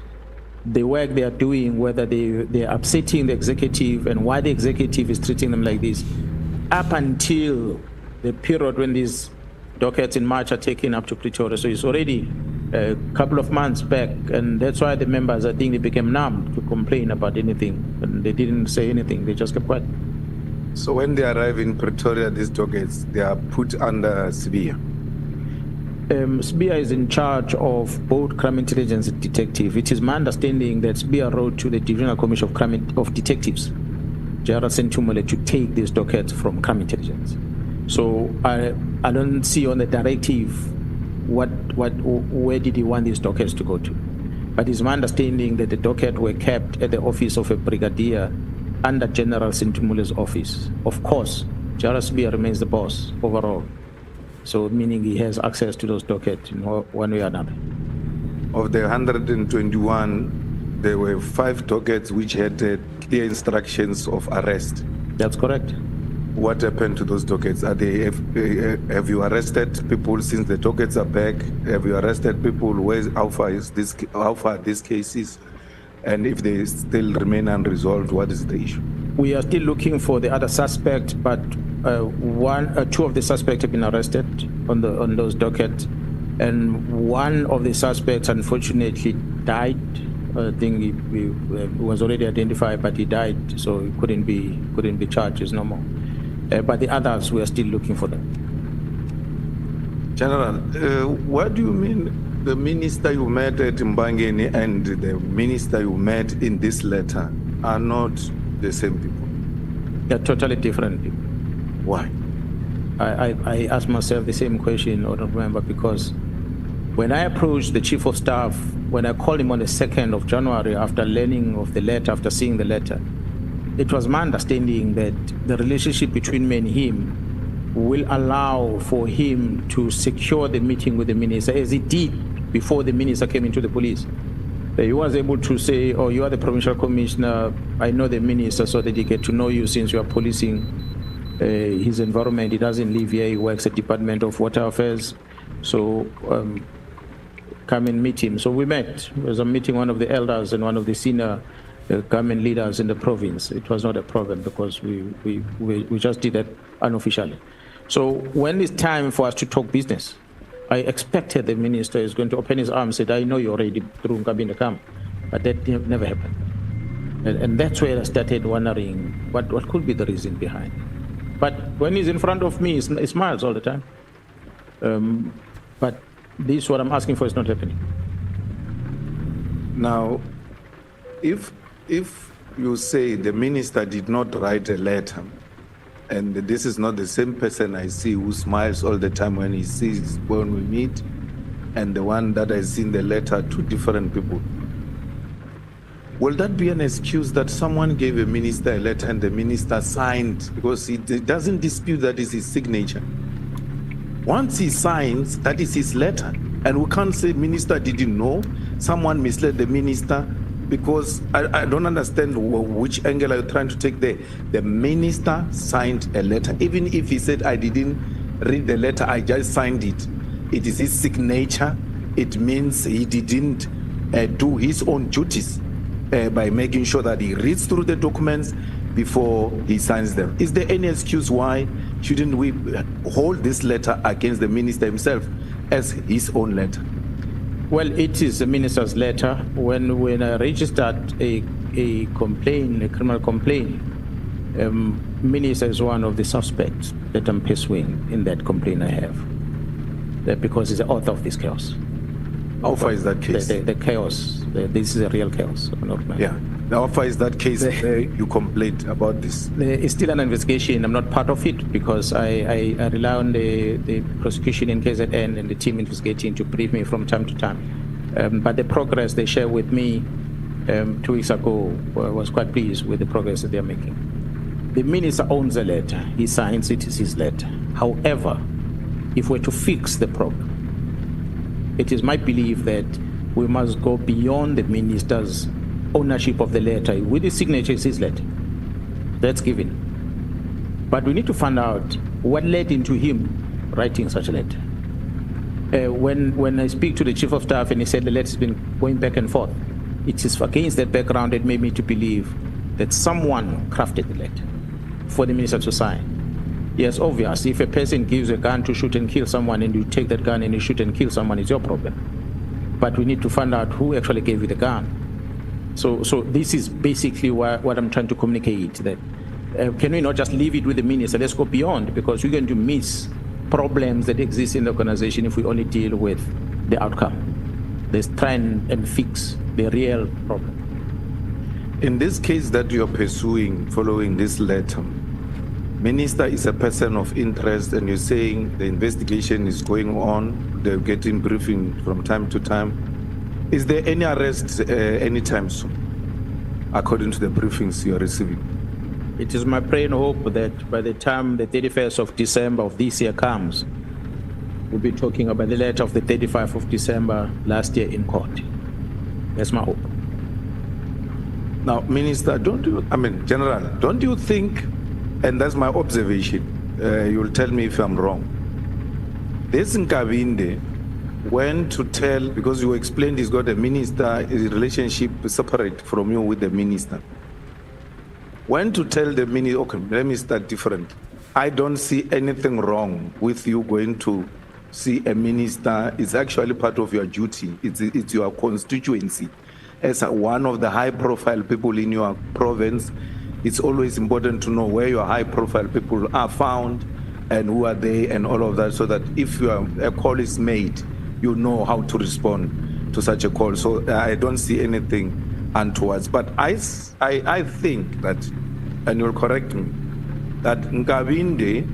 the work they are doing, whether they are upsetting the executive and why the executive is treating them like this, up until the period when these dockets in March are taken up to Pretoria. So it's already a couple of months back, and that's why the members, I think, they became numb to complain about anything, and they didn't say anything. They just kept quiet. So when they arrive in Pretoria, these dockets, they are put under SBIA. SBIA is in charge of both crime intelligence and detective. It is my understanding that SBIA wrote to the Divisional Commission of Crime of Detectives, General Mkhwanazi, to take these dockets from crime intelligence. So I don't see on the directive where did he want these dockets to go to. But it's my understanding that the docket were kept at the office of a brigadier under General Mkhwanazi's office. Of course, General SBIA remains the boss overall. So meaning he has access to those dockets in one way or another. Of the 121, there were 5 dockets which had clear instructions of arrest. That's correct. What happened to those dockets? Have you arrested people since the dockets are back? Have you arrested people? How far are these cases? And if they still remain unresolved, what is the issue? We are still looking for the other suspect, but two of the suspects have been arrested on those dockets, and one of the suspects unfortunately died. I think he was already identified, but he died, so he couldn't be charged no more. But the others, we are still looking for them. General, what do you mean the minister you met at Mbangeni and the minister you met in this letter are not the same people? They're totally different people. Why? I asked myself the same question, I don't remember, because when I approached the chief of staff, when I called him on the 2nd of January after learning of the letter, after seeing the letter, it was my understanding that the relationship between me and him will allow for him to secure the meeting with the minister, as he did before the minister came into the police. He was able to say, oh, you are the provincial commissioner, I know the minister, so that he get to know you since you are policing his environment. He doesn't live here, he works at Department of Water Affairs, so come and meet him. So we met. It was a meeting, one of the elders and one of the senior government leaders in the province. It was not a problem because we just did that unofficially. So when it's time for us to talk business, I expected the minister is going to open his arms and say, I know you're already through Nkabinde camp, but that never happened. And that's where I started wondering what could be the reason behind it. But when he's in front of me, he smiles all the time. But this, what I'm asking for, is not happening. Now, if you say the minister did not write a letter, and this is not the same person I see who smiles all the time when we meet, and the one that I see in the letter, two different people, will that be an excuse that someone gave a minister a letter and the minister signed? Because he doesn't dispute that is his signature. Once he signs, that is his letter. And we can't say minister didn't know, someone misled the minister, because I don't understand which angle are you trying to take there. The minister signed a letter. Even if he said, I didn't read the letter, I just signed it. It is his signature. It means he didn't do his own duties by making sure that he reads through the documents before he signs them. Is there any excuse why shouldn't we hold this letter against the minister himself as his own letter? Well, it is the minister's letter. When I registered a complaint, a criminal complaint, minister is one of the suspects that I'm pursuing in that complaint I have, because he's the author of this chaos. How far is that case? The chaos. This is a real chaos. Yeah. How far is that case you complained about this? It's still an investigation. I'm not part of it because I rely on the prosecution in KZN and the team investigating to brief me from time to time. But the progress they shared with me 2 weeks ago, was quite pleased with the progress that they're making. The minister owns the letter. He signs it. It's his letter. However, if we're to fix the problem, it is my belief that we must go beyond the minister's ownership of the letter. With his signature, it's his letter. That's given. But we need to find out what led into him writing such a letter. When I speak to the chief of staff and he said the letter's been going back and forth, it is against that background that made me to believe that someone crafted the letter for the minister to sign. Yes, obvious. If a person gives a gun to shoot and kill someone and you take that gun and you shoot and kill someone, it's your problem. But we need to find out who actually gave you the gun. So this is basically what I'm trying to communicate, that can we not just leave it with the minister? Let's go beyond, because we're going to miss problems that exist in the organization if we only deal with the outcome. Let's try and fix the real problem. In this case that you're pursuing following this letter, minister is a person of interest, and you're saying the investigation is going on, they're getting briefing from time to time. Is there any arrest anytime soon, according to the briefings you're receiving? It is my prayer and hope that by the time the 31st of December of this year comes, we'll be talking about the letter of the 35th of December last year in court. That's my hope. Now, Minister, General, don't you think, and that's my observation, you'll tell me if I'm wrong, this Nkabinde when to tell, because you explained he's got a minister, his relationship separate from you with the minister. When to tell the minister, okay, let me start different. I don't see anything wrong with you going to see a minister. It's actually part of your duty. It's your constituency. As one of the high profile people in your province, it's always important to know where your high profile people are found and who are they and all of that, so that if a call is made, you know how to respond to such a call. So I don't see anything untoward. But I think that, and you'll correct me, that Nkabinde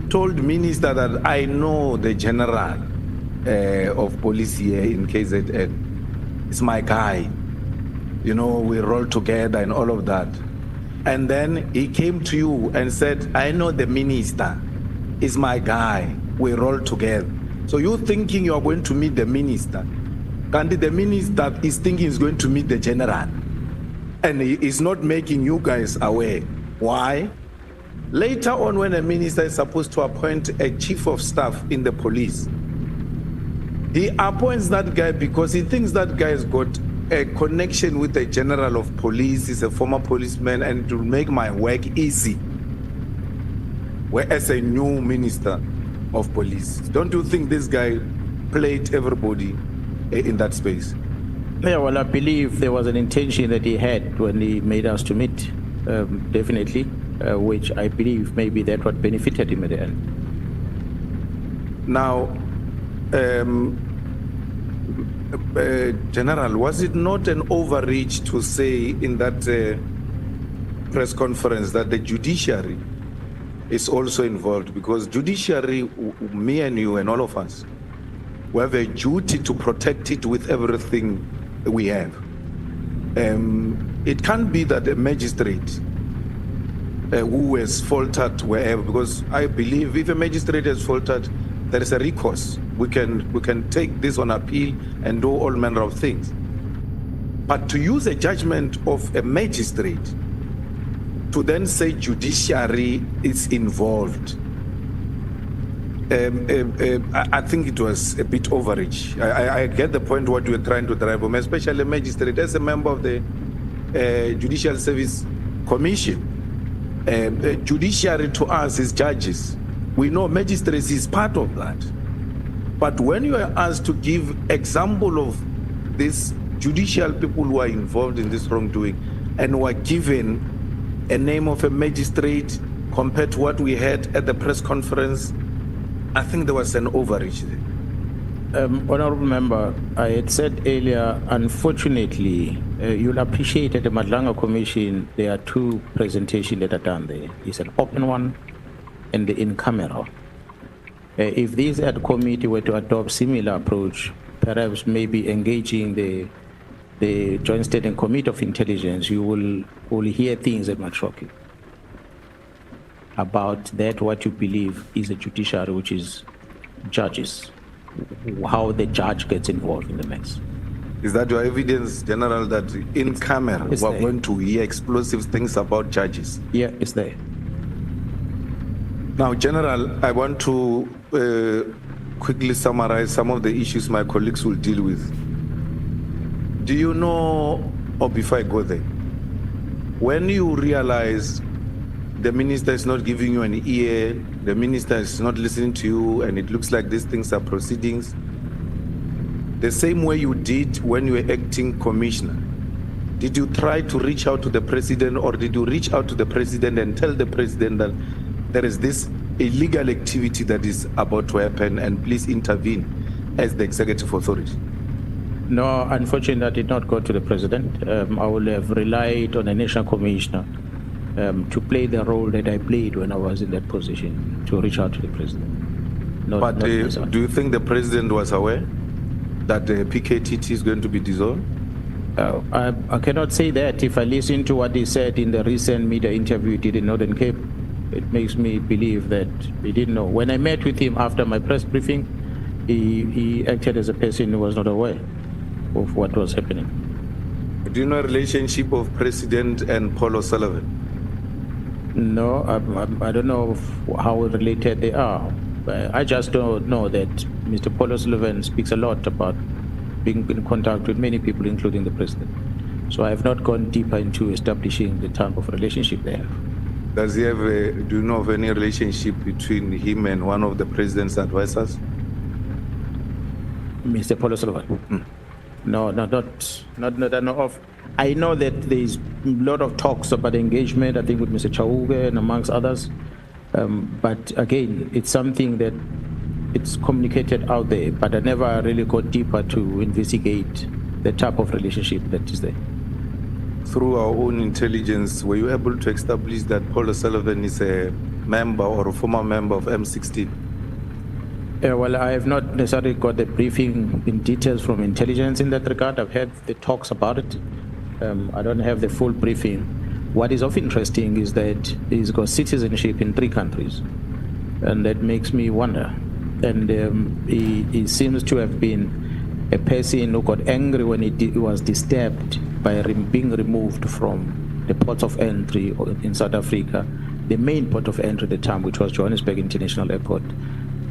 told minister that I know the general of police here in KZN. It's my guy. You know, we roll together and all of that. And then he came to you and said, I know the minister is my guy. We roll together. So you're thinking you're going to meet the minister. And the minister is thinking he's going to meet the general. And he is not making you guys aware. Why? Later on, when a minister is supposed to appoint a chief of staff in the police, he appoints that guy because he thinks that guy has got a connection with the general of police. He's a former policeman, and it will make my work easy. Whereas a new minister of police, don't you think this guy played everybody in that space? Yeah, well, I believe there was an intention that he had when he made us to meet, definitely, which I believe maybe that what benefited him at the end. Now, General, was it not an overreach to say in that press conference that the judiciary is also involved? Because judiciary, me and you and all of us, we have a duty to protect it with everything we have. It can't be that a magistrate who has faltered wherever, because I believe if a magistrate has faltered, there is a recourse. We can take this on appeal and do all manner of things. But to use a judgment of a magistrate to then say judiciary is involved, I think it was a bit overreach. I get the point what you were trying to drive home, especially a magistrate as a member of the Judicial Service Commission. Judiciary to us is judges. We know magistrates is part of that. But when you are asked to give example of these judicial people who are involved in this wrongdoing and who are given a name of a magistrate compared to what we had at the press conference, I think there was an overreach there. Honorable Member, I had said earlier, unfortunately, you'll appreciate at the Madlanga Commission, there are two presentations that are done there. It's an open one and the in-camera. If this ad committee were to adopt similar approach, perhaps maybe engaging the Joint Standing Committee of Intelligence, you will hear things that might shock you about that, what you believe is a judiciary, which is judges, how the judge gets involved in the mix. Is that your evidence, General, that in camera we're going to hear explosive things about judges? Yeah, it's there. Now, General, I want to quickly summarize some of the issues my colleagues will deal with. Do you know, or before I go there, when you realize the minister is not giving you an ear, the minister is not listening to you, and it looks like these things are proceedings, the same way you did when you were acting commissioner, did you try to reach out to the president, or did you reach out to the president and tell the president that there is this illegal activity that is about to happen and please intervene as the executive authority? No, unfortunately, I did not go to the president. I will have relied on a national commissioner to play the role that I played when I was in that position, to reach out to the president. But do you think the president was aware that the PKTT is going to be dissolved? I cannot say that. If I listen to what he said in the recent media interview he did in Northern Cape, it makes me believe that he didn't know. When I met with him after my press briefing, he acted as a person who was not aware of what was happening. Do you know the relationship of President and Paul O'Sullivan? No, I don't know how related they are. I just don't know that Mr. Paul O'Sullivan speaks a lot about being in contact with many people, including the president. So I have not gone deeper into establishing the type of relationship they have. Does he have do you know of any relationship between him and one of the president's advisors? Mr. Paul O'Sullivan? No, not I know of. I know that there's a lot of talks about engagement, I think, with Mr. Chauke and amongst others. But again, it's something that it's communicated out there, but I never really got deeper to investigate the type of relationship that is there. Through our own intelligence, were you able to establish that Paul O'Sullivan is a member or a former member of M16? Well, I have not necessarily got the briefing in details from intelligence in that regard. I've heard the talks about it. I don't have the full briefing. What is of interesting is that he's got citizenship in 3 countries, and that makes me wonder. And he seems to have been a person who got angry when he was disturbed by being removed from the ports of entry in South Africa, the main port of entry at the time, which was Johannesburg International Airport.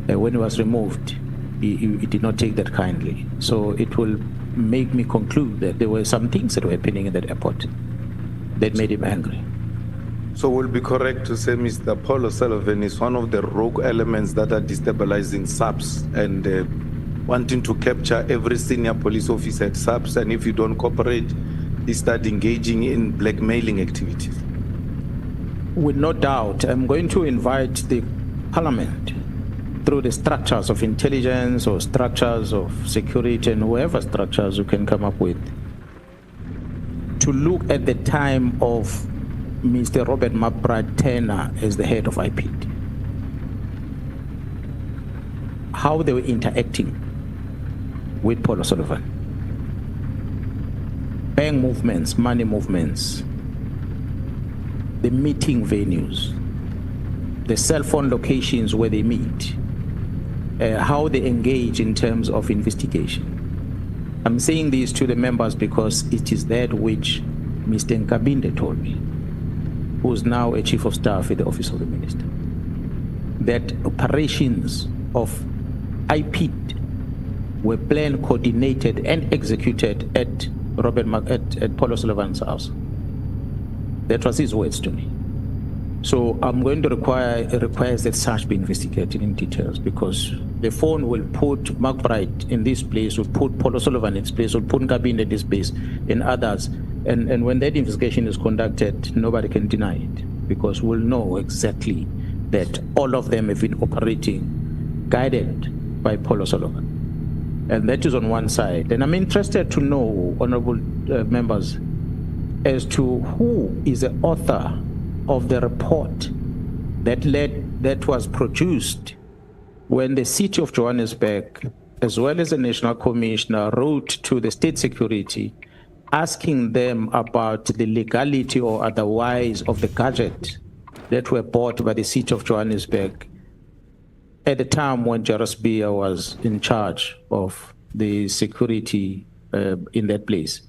When he was removed, he did not take that kindly. So it will make me conclude that there were some things that were happening in that airport that made him angry. So we'll be correct to say Mr. Paul O'Sullivan is one of the rogue elements that are destabilizing SAPS and wanting to capture every senior police officer at SAPS, and if you don't cooperate, he start engaging in blackmailing activities. With no doubt, I'm going to invite the Parliament through the structures of intelligence or structures of security and whoever structures you can come up with, to look at the time of Mr. Robert McBride Turner as the head of IPD, how they were interacting with Paul O'Sullivan, bank movements, money movements, the meeting venues, the cell phone locations where they meet, how they engage in terms of investigation. I'm saying this to the members because it is that which Mr. Nkabinde told me, who is now a chief of staff at the office of the minister, that operations of IPD were planned, coordinated, and executed at Paul O'Sullivan's house. That was his words to me. So I'm going to request that such be investigated in details, because the phone will put McBride in this place, will put Paul O'Sullivan in this place, will put Nkabinde in this place, and others. And when that investigation is conducted, nobody can deny it, because we'll know exactly that all of them have been operating, guided by Paul O'Sullivan. And that is on one side. And I'm interested to know, honorable members, as to who is the author of the report that was produced when the city of Johannesburg, as well as the National Commissioner, wrote to the State Security asking them about the legality or otherwise of the gadget that were bought by the city of Johannesburg at the time when Julius Malema was in charge of the security in that place.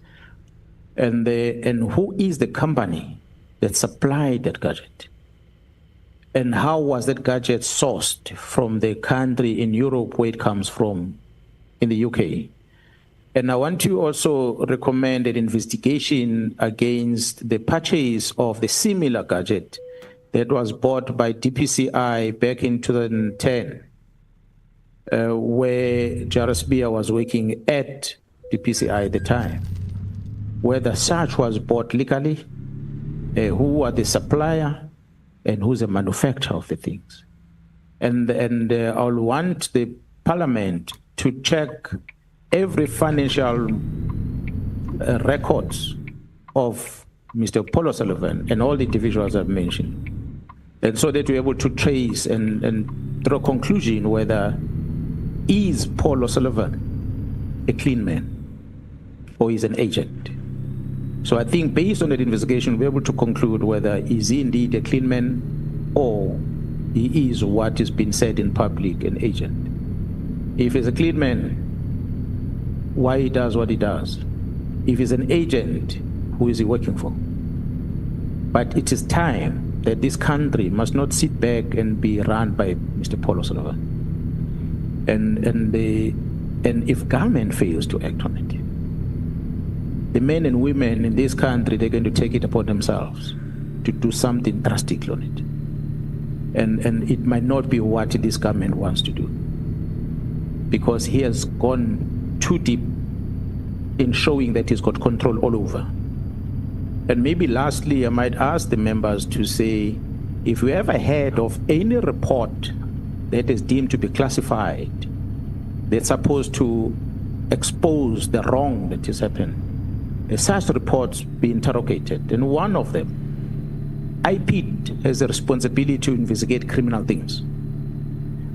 And who is the company that supplied that gadget? And how was that gadget sourced from the country in Europe where it comes from, in the UK? And I want to also recommend an investigation against the purchase of the similar gadget that was bought by DPCI back in 2010, where Julius Malema was working at DPCI at the time. Whether such was bought legally, who are the supplier, and who's the manufacturer of the things. And I'll want the Parliament to check every financial records of Mr. Paul O'Sullivan and all the individuals I've mentioned. And so that we're able to trace and draw a conclusion whether is Paul O'Sullivan a clean man or is an agent. So I think based on that investigation, we're able to conclude whether is he indeed a clean man or he is what is being said in public, an agent. If he's a clean man, why he does what he does? If he's an agent, who is he working for? But it is time that this country must not sit back and be run by Mr. Paul O'Sullivan. And if government fails to act on it, the men and women in this country, they're going to take it upon themselves to do something drastic on it. And it might not be what this government wants to do, because he has gone too deep in showing that he's got control all over. And maybe lastly, I might ask the members to say, if you ever heard of any report that is deemed to be classified, that's supposed to expose the wrong that has happened, such reports be interrogated. And one of them, IP has a responsibility to investigate criminal things.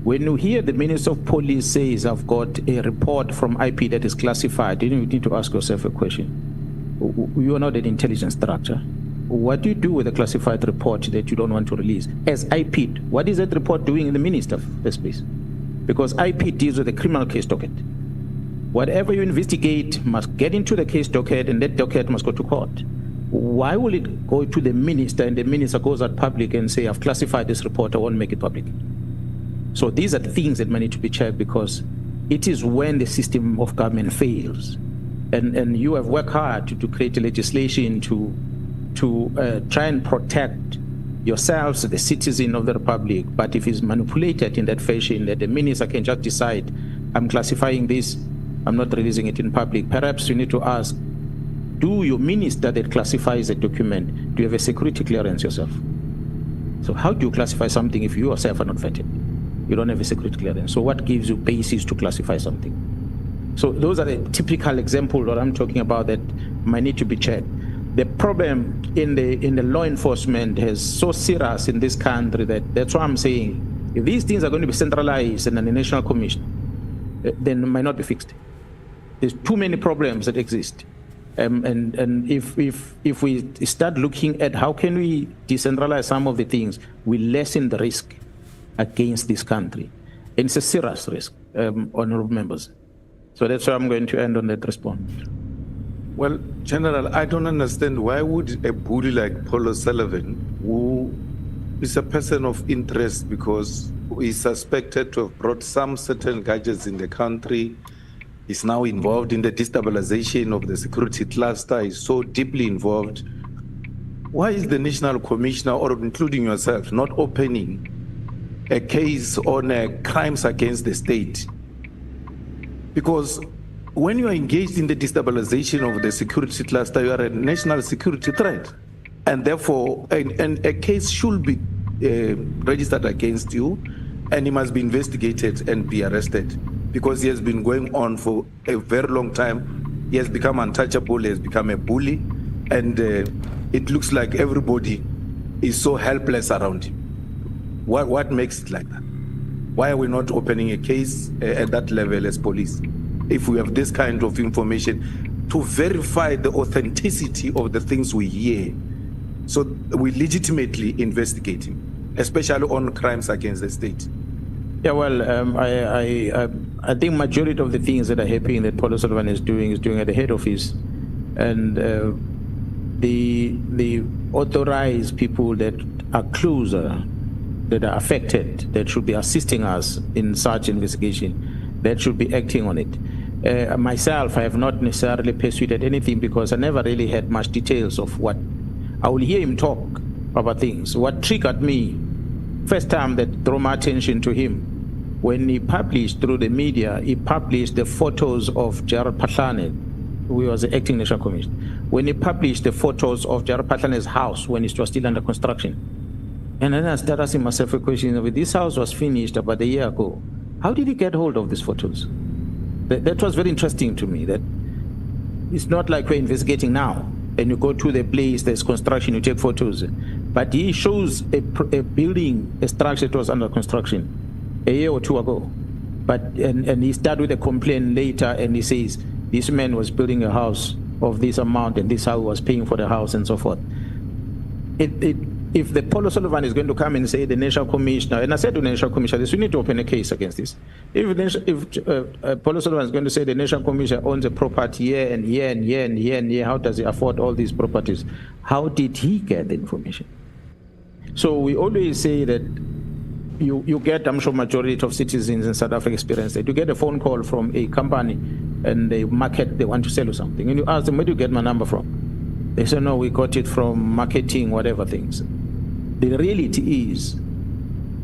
When you hear the Minister of Police says, I've got a report from IP that is classified, then you need to ask yourself a question. You are not an intelligence structure. What do you do with a classified report that you don't want to release? As IP, what is that report doing in the Minister first place? Because IP deals with the criminal case docket. Whatever you investigate must get into the case docket, and that docket must go to court. Why will it go to the minister and the minister goes out public and say, I've classified this report, I won't make it public? So these are the things that might need to be checked, because it is when the system of government fails. And you have worked hard to create a legislation to try and protect yourselves, the citizen of the republic. But if it's manipulated in that fashion, that the minister can just decide, I'm classifying this, I'm not releasing it in public, perhaps you need to ask, do your minister that classifies a document, do you have a security clearance yourself? So how do you classify something if you yourself are not vetted? You don't have a security clearance. So what gives you basis to classify something? So those are the typical examples that I'm talking about that might need to be checked. The problem in the law enforcement is so serious in this country that's why I'm saying, if these things are going to be centralized in a national commission, then it might not be fixed. There's too many problems that exist. And if we start looking at how can we decentralize some of the things, we lessen the risk against this country. And it's a serious risk, honorable members. So that's why I'm going to end on that response. Well, General, I don't understand why would a bully like Paul O'Sullivan, who is a person of interest because he's suspected to have brought some certain gadgets in the country, is now involved in the destabilization of the security cluster, is so deeply involved. Why is the National Commissioner, or including yourself, not opening a case on crimes against the state? Because when you are engaged in the destabilization of the security cluster, you are a national security threat. And therefore, a case should be registered against you, and he must be investigated and be arrested, because he has been going on for a very long time. He has become untouchable, he has become a bully, and it looks like everybody is so helpless around him. What makes it like that? Why are we not opening a case at that level as police, if we have this kind of information to verify the authenticity of the things we hear, so we legitimately investigate him, especially on crimes against the state? Yeah, well, I think majority of the things that are happening that Paul O'Sullivan is doing at the head office, and the authorized people that are closer, that are affected, that should be assisting us in such investigation, that should be acting on it. Myself, I have not necessarily pursued anything because I never really had much details of what. I will hear him talk about things. What triggered me, first time that drew my attention to him, when he published through the media, he published the photos of General Mkhwanazi, who was the acting national commissioner. When he published the photos of General Mkhwanazi's house when it was still under construction. And then I started asking myself a question, this house was finished about a year ago. How did he get hold of these photos? That was very interesting to me, that it's not like we're investigating now and you go to the place, there's construction, you take photos. But he shows a building, a structure that was under construction a year or two ago. And he started with a complaint later and he says, this man was building a house of this amount and this is how he was paying for the house and so forth. If the Paul O'Sullivan is going to come and say the National Commissioner, and I said to the National Commissioner, we need to open a case against this. If Paul O'Sullivan is going to say the National Commissioner owns a property here and here and here and here and here, how does he afford all these properties? How did he get the information? So we always say that you get, I'm sure majority of citizens in South Africa experience that. You get a phone call from a company and they want to sell you something. And you ask them, where do you get my number from? They say, no, we got it from marketing, whatever things. The reality is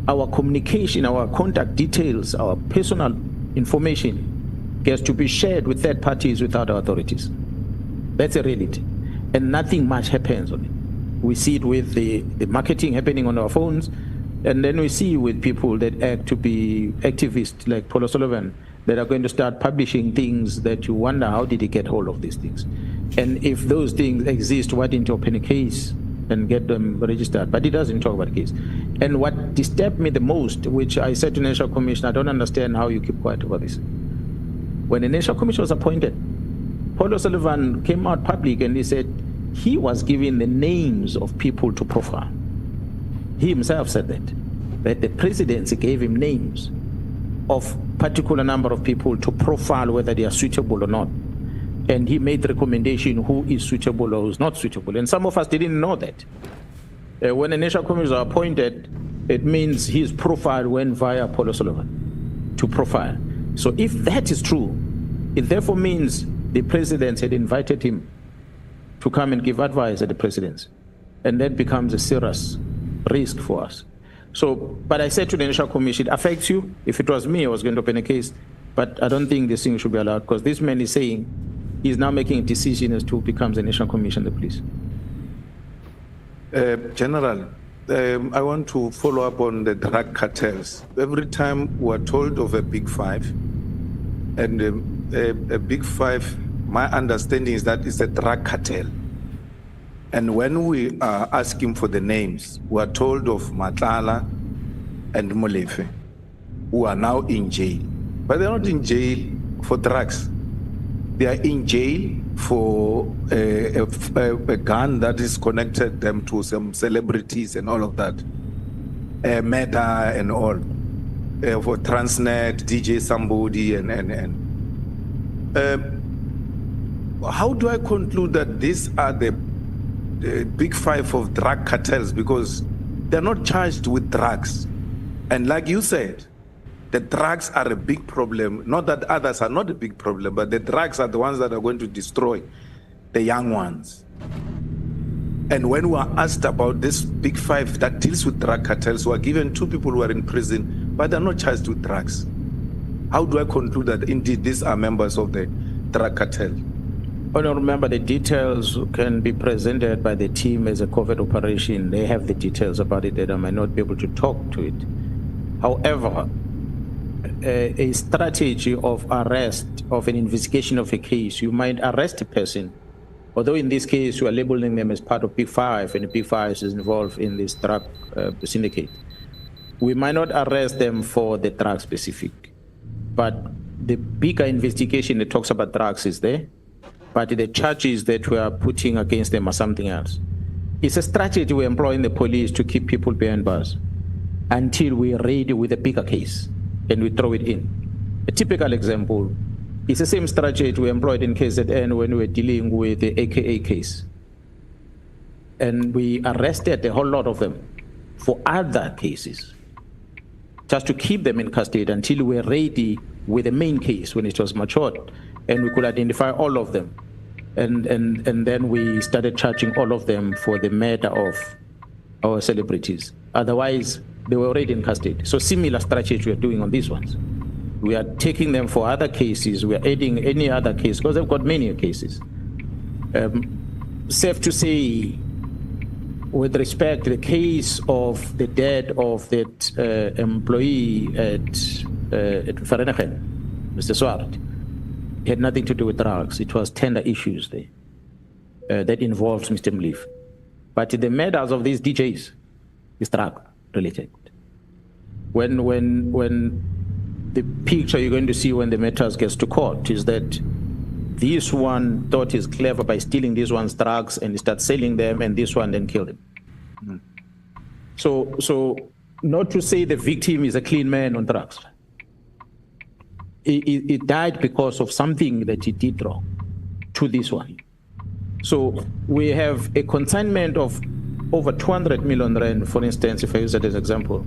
our communication, our contact details, our personal information gets to be shared with third parties without our authorities. That's a reality. And nothing much happens on it. We see it with the marketing happening on our phones, and then we see with people that act to be activists like Paul O'Sullivan that are going to start publishing things that you wonder, how did he get hold of these things? And if those things exist, why didn't you open a case and get them registered? But he doesn't talk about a case. And what disturbed me the most, which I said to the National Commission, I don't understand how you keep quiet about this. When the National Commission was appointed, Paul O'Sullivan came out public and he said he was given the names of people to profile. He himself said that the presidency gave him names of particular number of people to profile whether they are suitable or not. And he made recommendation who is suitable or who's not suitable. And some of us didn't know that. When a national commission is appointed, it means his profile went via Paul O'Sullivan to profile. So if that is true, it therefore means the president had invited him to come and give advice at the presidency. And that becomes a serious risk for us. So, but I said to the National Commission, it affects you. If it was me, I was going to open a case, but I don't think this thing should be allowed because this man is saying he's now making a decision as to who becomes the National Commission, the police. General, I want to follow up on the drug cartels. Every time we're told of a big five, and a big five, my understanding is that it's a drug cartel. And when we are asking for the names, we are told of Matlala and Molefe, who are now in jail. But they're not in jail for drugs. They are in jail for a gun that is connected them to some celebrities and all of that. Meta and all. For Transnet, DJ somebody and how do I conclude that these are the big five of drug cartels? Because they're not charged with drugs. And like you said, the drugs are a big problem. Not that others are not a big problem, but the drugs are the ones that are going to destroy the young ones. And when we are asked about this big five that deals with drug cartels, we are given 2 people who are in prison, but they're not charged with drugs. How do I conclude that indeed these are members of the drug cartel? Oh, no, remember, the details can be presented by the team as a covert operation. They have the details about it that I might not be able to talk to it. However, a strategy of arrest, of an investigation of a case, you might arrest a person, although in this case you are labeling them as part of Big Five, and the Big Five is involved in this drug syndicate. We might not arrest them for the drug specific, but the bigger investigation that talks about drugs is there. But the charges that we are putting against them are something else. It's a strategy we employ in the police to keep people behind bars until we're ready with a bigger case and we throw it in. A typical example is the same strategy we employed in KZN when we were dealing with the AKA case. And we arrested a whole lot of them for other cases, just to keep them in custody until we were ready with the main case when it was matured. And we could identify all of them. And then we started charging all of them for the murder of our celebrities. Otherwise, they were already in custody. So similar strategy we are doing on these ones. We are taking them for other cases. We are adding any other case because they've got many cases. Safe to say, with respect to the case of the death of that employee at Vereeniging, Mr. Swart, it had nothing to do with drugs. It was tender issues there that involves Mr. Mleef. But the murders of these DJs is drug related. When the picture you're going to see when the matters gets to court is that this one thought he's clever by stealing this one's drugs and he starts selling them, and this one then killed him. Mm. So not to say the victim is a clean man on drugs. He died because of something that he did wrong to this one. So we have a consignment of over 200 million rand, for instance, if I use that as an example,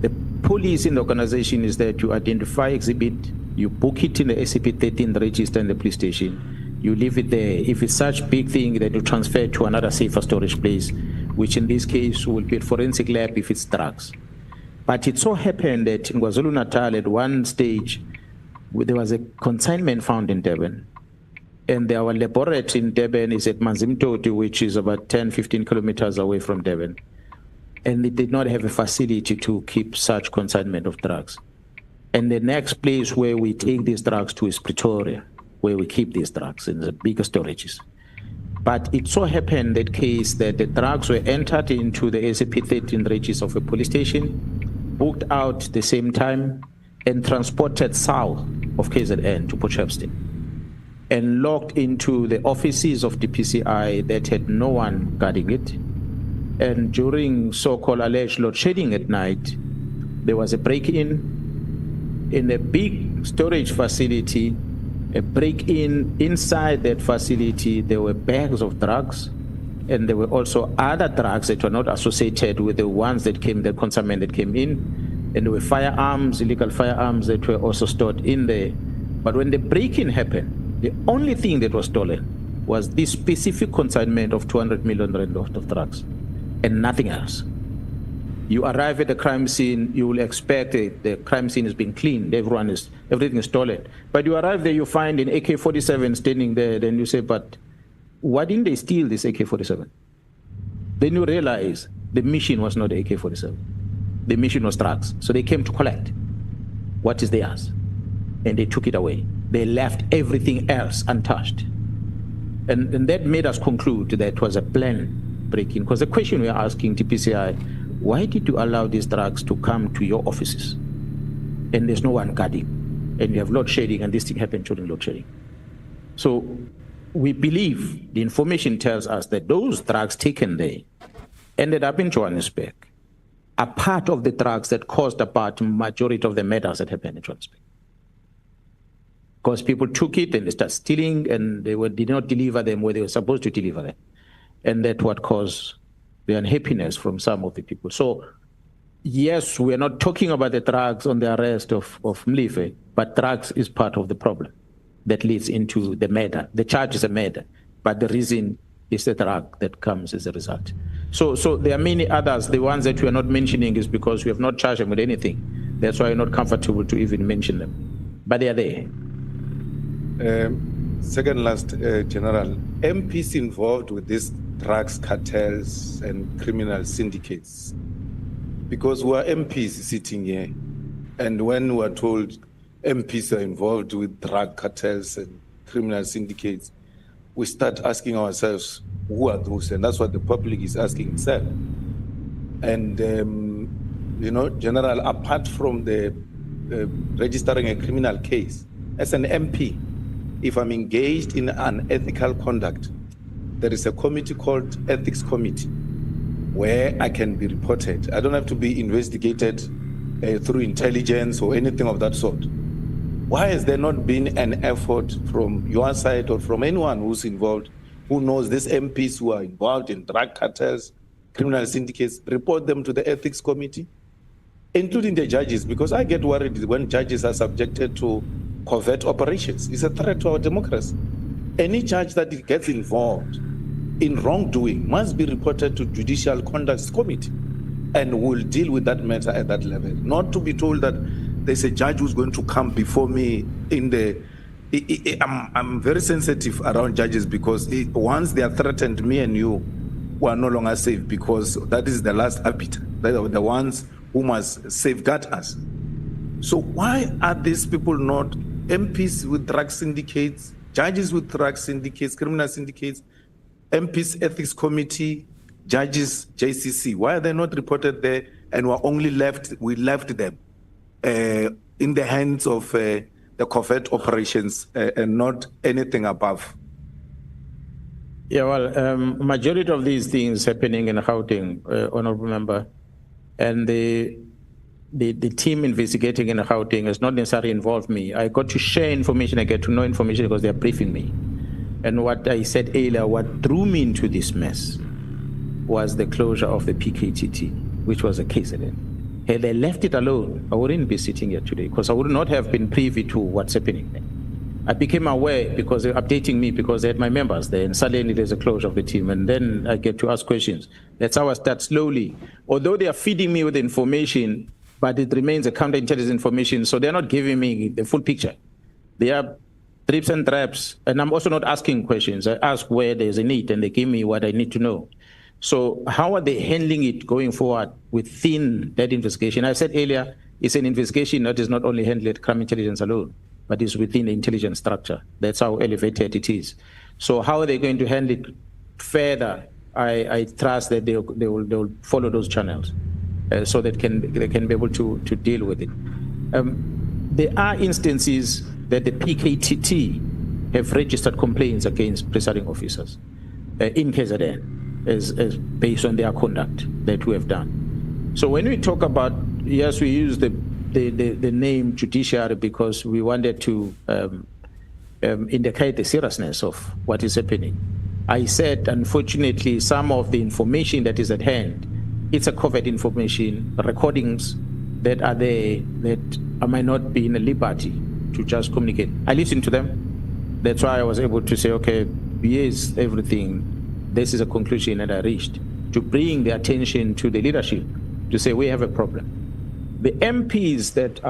The policy in the organization is that you identify exhibit, you book it in the SCP-13 register in the police station, you leave it there. If it's such big thing, that you transfer it to another safer storage place, which in this case will be a forensic lab if it's drugs. But it so happened that in KwaZulu-Natal at one stage, there was a consignment found in Durban. And our laboratory in Durban is at Manzimtoti, which is about 10, 15 kilometers away from Durban. And they did not have a facility to keep such consignment of drugs. And the next place where we take these drugs to is Pretoria, where we keep these drugs in the bigger storages. But it so happened that case that the drugs were entered into the SCP-13 register of a police station, booked out the same time, and transported south of KZN to Port Shepstone, and locked into the offices of the PCI that had no one guarding it. And during so-called alleged load shedding at night, there was a break-in in a big storage facility. A break-in inside that facility, there were bags of drugs, and there were also other drugs that were not associated with the ones that came, the consignment that came in, and there were firearms, illegal firearms that were also stored in there. But when the break-in happened, the only thing that was stolen was this specific consignment of 200 million rand worth of drugs, and nothing else. You arrive at the crime scene, you will expect the crime scene is being cleaned, everything is stolen. But you arrive there, you find an AK-47 standing there, then you say, but why didn't they steal this AK-47? Then you realize the mission was not the AK-47. The mission was drugs. So they came to collect what is theirs, and they took it away. They left everything else untouched. And that made us conclude that it was a planned break-in, because the question we are asking TPCI, why did you allow these drugs to come to your offices and there's no one guarding, and you have load shedding, and this thing happened during load shedding? So we believe the information tells us that those drugs taken there ended up in Johannesburg are part of the drugs that caused about majority of the murders that happened in Johannesburg. Because people took it and they started stealing, and they did not deliver them where they were supposed to deliver them. And that's what caused the unhappiness from some of the people. So yes, we are not talking about the drugs on the arrest of Mlife, but drugs is part of the problem that leads into the murder. The charge is a murder, but the reason is the drug that comes as a result. So there are many others. The ones that we are not mentioning is because we have not charged them with anything. That's why we're not comfortable to even mention them. But they are there. Second last, General, MPs involved with these drugs cartels and criminal syndicates, because we are MPs sitting here, and when we are told MPs are involved with drug cartels and criminal syndicates, we start asking ourselves, who are those? And that's what the public is asking itself. And, General, apart from the registering a criminal case, as an MP, if I'm engaged in unethical conduct, there is a committee called Ethics Committee where I can be reported. I don't have to be investigated through intelligence or anything of that sort. Why has there not been an effort from your side or from anyone who's involved, who knows these MPs who are involved in drug cartels, criminal syndicates, report them to the Ethics Committee, including the judges? Because I get worried when judges are subjected to covert operations. It's a threat to our democracy. Any judge that gets involved in wrongdoing must be reported to Judicial Conduct Committee, and will deal with that matter at that level. Not to be told that there's a judge who's going to come before me in the... I'm very sensitive around judges, because once they are threatened, me and you are no longer safe, because that is the last arbiter. They are the ones who must safeguard us. So why are these people not MPs with drug syndicates, judges with drug syndicates, criminal syndicates, MPs Ethics Committee, judges JCC? Why are they not reported there, and we left them in the hands of the covert operations and not anything above? Yeah, well, majority of these things happening in Gauteng, Honorable Member, and the team investigating in Gauteng has not necessarily involved me. I got to share information, I get to know information because they're briefing me. And what I said earlier, what drew me into this mess was the closure of the PKTT, which was a KZN. Had they left it alone, I wouldn't be sitting here today because I would not have been privy to what's happening there. I became aware because they're updating me because they had my members there, and suddenly there's a closure of the team, and then I get to ask questions. That's how I start slowly. Although they are feeding me with information, but it remains a counterintelligence information, so they're not giving me the full picture. They are drips and traps, and I'm also not asking questions. I ask where there's a need, and they give me what I need to know. So how are they handling it going forward within that investigation? I said earlier, it's an investigation that is not only handled at crime intelligence alone, but is within the intelligence structure. That's how elevated it is. So how are they going to handle it further? I trust that they will follow those channels so that they can be able to deal with it. There are instances that the PKTT have registered complaints against presiding officers in KZN. As based on their conduct that we have done. So when we talk about, yes, we use the name judiciary because we wanted to indicate the seriousness of what is happening. I said, unfortunately, some of the information that is at hand, it's a covert information, recordings that are there that I might not be in a liberty to just communicate. I listened to them. That's why I was able to say, okay, here's everything. This is a conclusion that I reached to bring the attention to the leadership to say we have a problem. The MPs that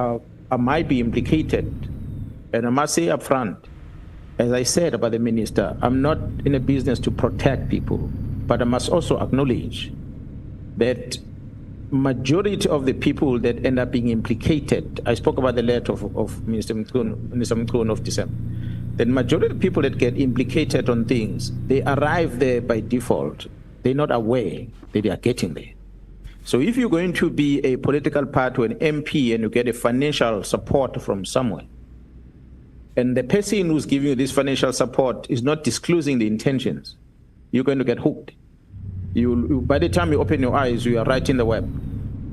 might be implicated, and I must say up front, as I said about the minister, I'm not in a business to protect people, but I must also acknowledge that majority of the people that end up being implicated, I spoke about the letter of Minister Mkhwanazi of December, the majority of people that get implicated on things, they arrive there by default. They're not aware that they are getting there. So if you're going to be a political party or an MP and you get a financial support from somewhere, and the person who's giving you this financial support is not disclosing the intentions, you're going to get hooked. By the time you open your eyes, you are right in the web.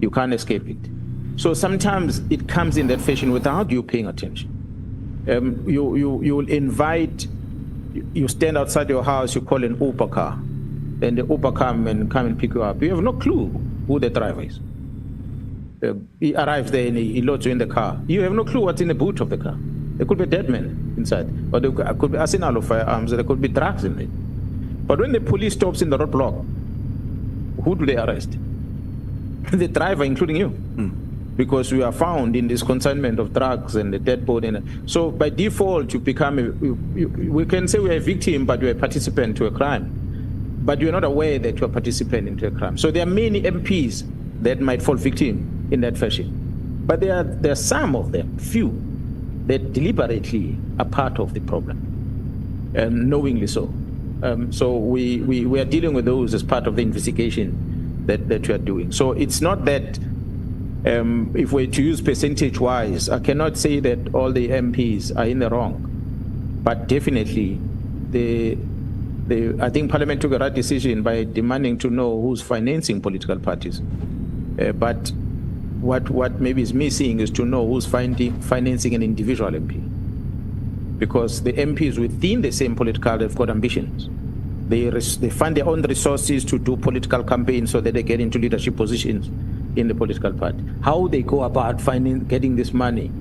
You can't escape it. So sometimes it comes in that fashion without you paying attention. You'll invite, you stand outside your house, you call an Uber car, then the Uber come and pick you up. You have no clue who the driver is. He arrives there and he loads you in the car. You have no clue what's in the boot of the car. There could be a dead man inside, or there could be arsenal of firearms, there could be drugs in it. But when the police stops in the roadblock, who do they arrest? The driver, including you. Because we are found in this consignment of drugs and the dead body. So by default, you become, we can say we're a victim, but you're a participant to a crime. But you're not aware that you're a participant into a crime. So there are many MPs that might fall victim in that fashion. But there are some of them, few, that deliberately are part of the problem, and knowingly so. So we are dealing with those as part of the investigation that we are doing. So it's not that if we're to use percentage-wise, I cannot say that all the MPs are in the wrong, but definitely I think Parliament took a right decision by demanding to know who's financing political parties. But what maybe is missing is to know who's financing an individual MP. Because the MPs within the same political, they've got ambitions. They fund their own resources to do political campaigns so that they get into leadership positions in the political party. How they go about getting this money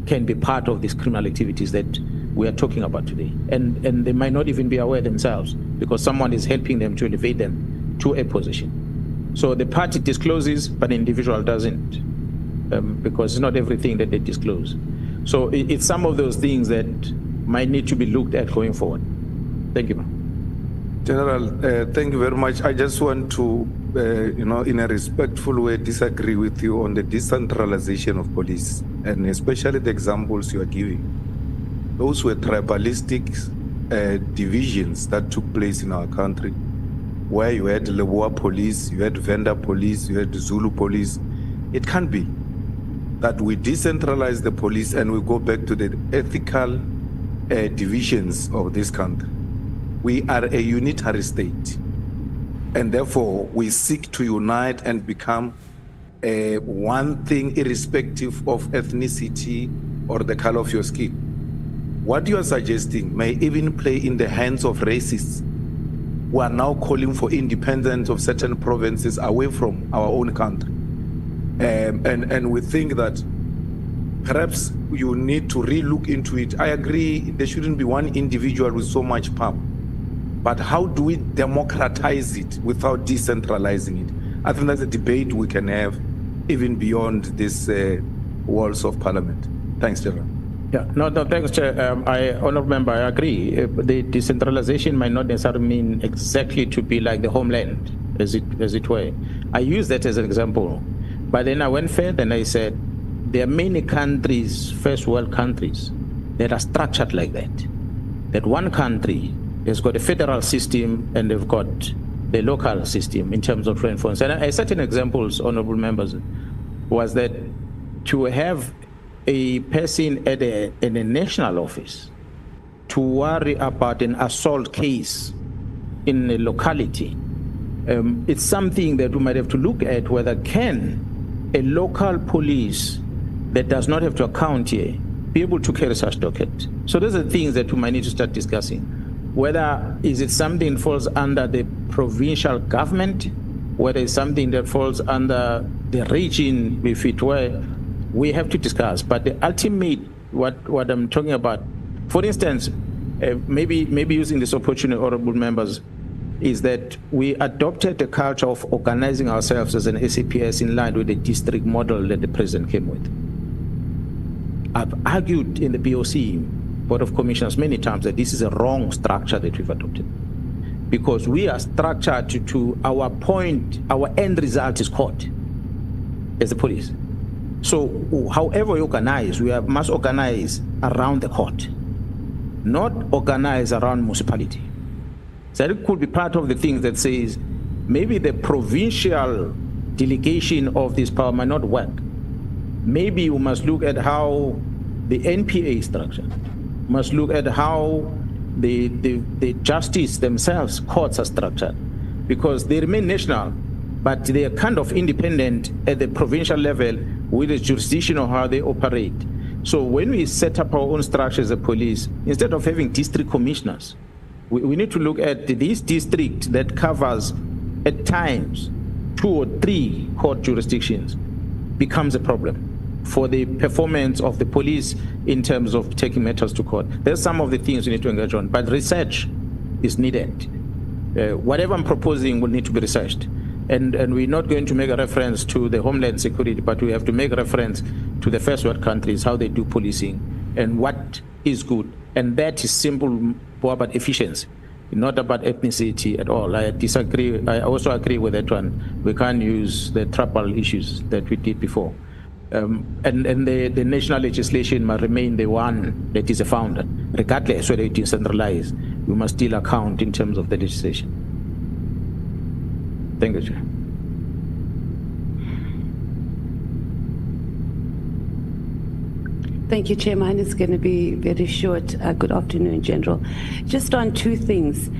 can be part of these criminal activities that we are talking about today. And they might not even be aware themselves because someone is helping them to elevate them to a position. So the party discloses, but the individual doesn't, because it's not everything that they disclose. So it's some of those things that might need to be looked at going forward. Thank you, ma'am. General, thank you very much. I just want to, in a respectful way, disagree with you on the decentralization of police, and especially the examples you are giving. Those were tribalistic divisions that took place in our country, where you had Leboa police, you had Venda police, you had Zulu police. It can't be that we decentralize the police and we go back to the ethical divisions of this country. We are a unitary state, and therefore we seek to unite and become one thing irrespective of ethnicity or the color of your skin. What you are suggesting may even play in the hands of racists who are now calling for independence of certain provinces away from our own country. And we think that perhaps you need to re-look into it. I agree there shouldn't be one individual with so much power. But how do we democratize it without decentralizing it? I think that's a debate we can have even beyond these walls of parliament. Thanks, General. Yeah, no, thanks, Chair. Honourable Member, I agree. The decentralization might not necessarily mean exactly to be like the homeland, as it were. I use that as an example. But then I went further and I said, there are many countries, first world countries, that are structured like that. That one country has got a federal system and they've got the local system in terms of reinforcement. And certain examples, honourable members, was that to have a person in a national office to worry about an assault case in a locality, it's something that we might have to look at whether can a local police that does not have to account here be able to carry such docket. So those are things that we might need to start discussing. Whether is it something that falls under the provincial government, whether it's something that falls under the region, if it were, we have to discuss. But the ultimate, what I'm talking about, for instance, maybe using this opportunity, honourable members, is that we adopted the culture of organizing ourselves as an SAPS in line with the district model that the president came with. I've argued in the BOC, Board of Commissioners, many times that this is a wrong structure that we've adopted. Because we are structured to our point, our end result is court as the police. So however we organize, we must organize around the court, not organize around municipality. So it could be part of the things that says maybe the provincial delegation of this power might not work. Maybe we must look at how the NPA structure, must look at how the justice themselves, courts are structured, because they remain national, but they are kind of independent at the provincial level with the jurisdiction of how they operate. So when we set up our own structure as a police, instead of having district commissioners, we need to look at this district that covers at times 2 or 3 court jurisdictions becomes a problem for the performance of the police in terms of taking matters to court. There's some of the things we need to engage on, but research is needed. Whatever I'm proposing will need to be researched. And we're not going to make a reference to the homeland security, but we have to make a reference to the first world countries, how they do policing and what is good. And that is simple, more about efficiency, not about ethnicity at all. I disagree. I also agree with that one. We can't use the tribal issues that we did before. And the national legislation must remain the one that is a founder, regardless whether it is centralized. We must still account in terms of the legislation. Thank you, Chair. Thank you, Chair. Mine is going to be very short. Good afternoon, General. Just on 2 things.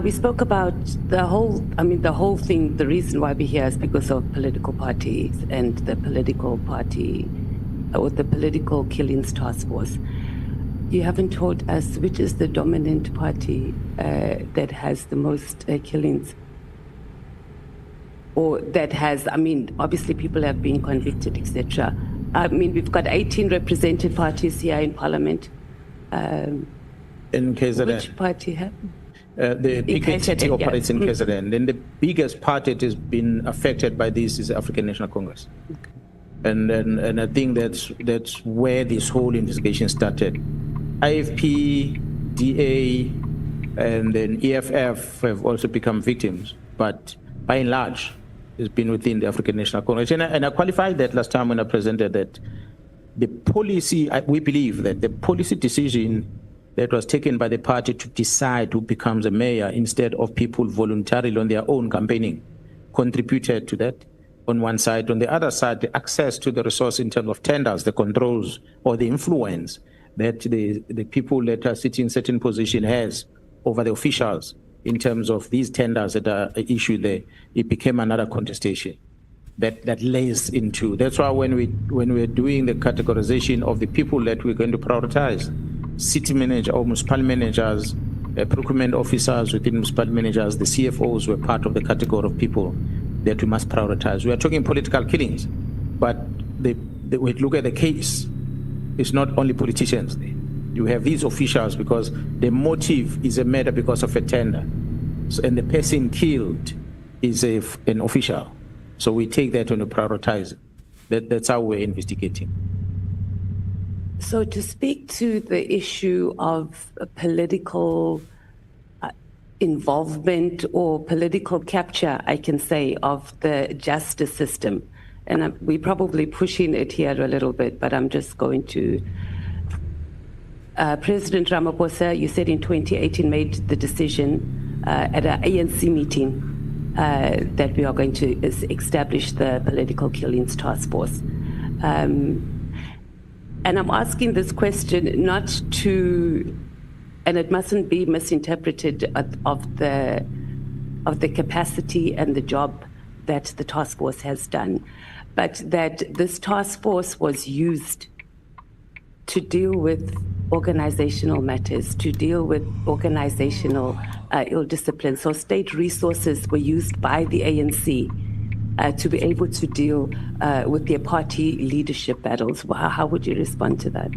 We spoke about the whole thing. The reason why we're here is because of political parties and the political party, or the political killings task force. You haven't told us which is the dominant party that has the most killings, or that has, obviously people have been convicted, etc. We've got 18 represented parties here in Parliament. In KZN. Which party have? The PKTT operates in KZN. And the biggest party that has been affected by this is the African National Congress. Okay. And I think that's where this whole investigation started. IFP, DA, and then EFF have also become victims, but by and large, it's been within the African National Congress. And I qualified that last time when I presented that the policy, we believe that the policy decision that was taken by the party to decide who becomes a mayor instead of people voluntarily on their own campaigning contributed to that on one side. On the other side, the access to the resource in terms of tenders, the controls or the influence that the people that are sitting in certain position has over the officials in terms of these tenders that are issued there, it became another contestation that lays into. That's why when we're doing the categorization of the people that we're going to prioritize, city manager or municipal managers, procurement officers within municipal managers, the CFOs were part of the category of people that we must prioritize. We are talking political killings, But we look at the case, it's not only politicians there. You have these officials because the motive is a matter because of a tender. So, and the person killed is an official. So we take that and we prioritize it. That's how we're investigating. So to speak to the issue of political involvement or political capture, I can say, of the justice system, and we're probably pushing it here a little bit, but I'm just going to... President Ramaphosa, you said in 2018, made the decision at an ANC meeting that we are going to establish the Political Killings Task Force. And I'm asking this question not to, and it mustn't be misinterpreted of the capacity and the job that the task force has done, but that this task force was used to deal with organizational matters, to deal with organizational ill discipline. So state resources were used by the ANC to be able to deal with their party leadership battles. How would you respond to that?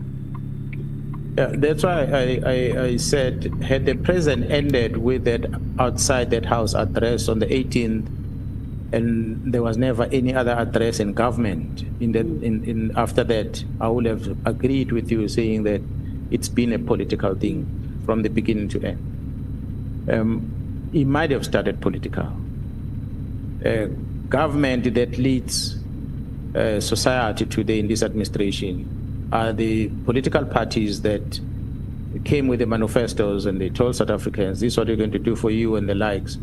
Yeah, that's why I said, had the president ended with that outside that house address on the 18th, and there was never any other address in government after that, I would have agreed with you saying that it's been a political thing from the beginning to end. It might have started political. Government that leads society today in this administration are the political parties that came with the manifestos and they told South Africans, this is what we're going to do for you and the likes.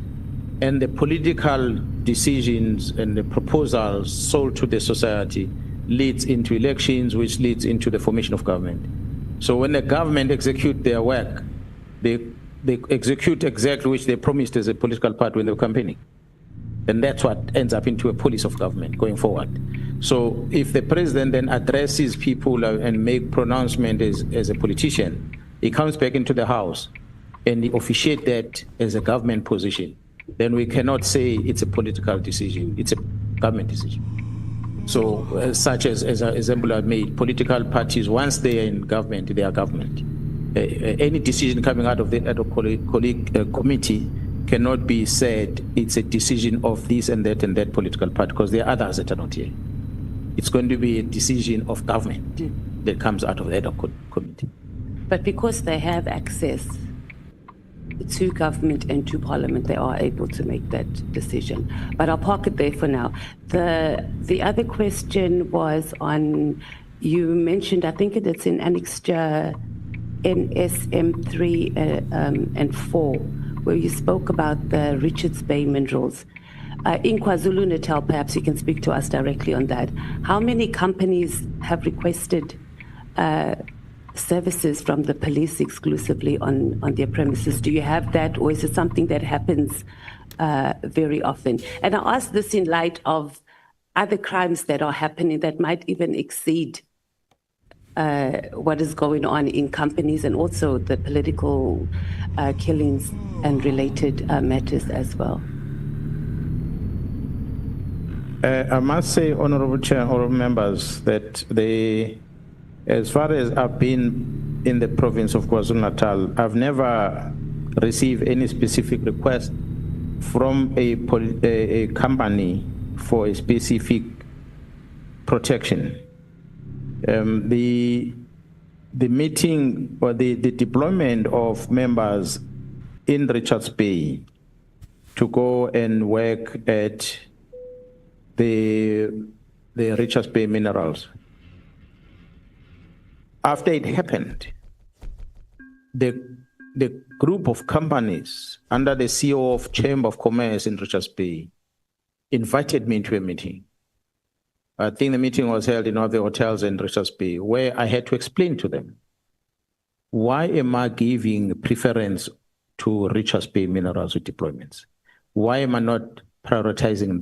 And the political decisions and the proposals sold to the society leads into elections, which leads into the formation of government. So when the government execute their work, they execute exactly which they promised as a political party when they were campaigning. And that's what ends up into a policy of government going forward. So if the president then addresses people and make pronouncement as a politician, he comes back into the house and he officiate that as a government position, then we cannot say it's a political decision, it's a government decision. So such as an example I made, political parties, once they are in government, they are government. Any decision coming out of the committee cannot be said it's a decision of this and that political party, because there are others that are not here. It's going to be a decision of government that comes out of that committee. But because they have access to government and to parliament, they are able to make that decision. But I'll park it there for now. The other question was on, you mentioned, I think it's in Annexure NSM 3 and 4, where you spoke about the Richards Bay minerals. In KwaZulu-Natal, perhaps you can speak to us directly on that. How many companies have requested services from the police exclusively on their premises? Do you have that, or is it something that happens very often? And I ask this in light of other crimes that are happening that might even exceed what is going on in companies, and also the political killings and related matters as well. I must say, Honorable Chair, honorable members, that as far as I've been in the province of KwaZulu-Natal, I've never received any specific request from a company for a specific protection. The meeting or the deployment of members in Richards Bay to go and work at the Richards Bay minerals. After it happened, the group of companies under the CEO of Chamber of Commerce in Richards Bay invited me to a meeting. I think the meeting was held in one of the hotels in Richards Bay, where I had to explain to them, why am I giving preference to Richards Bay minerals with deployments? Why am I not prioritizing them?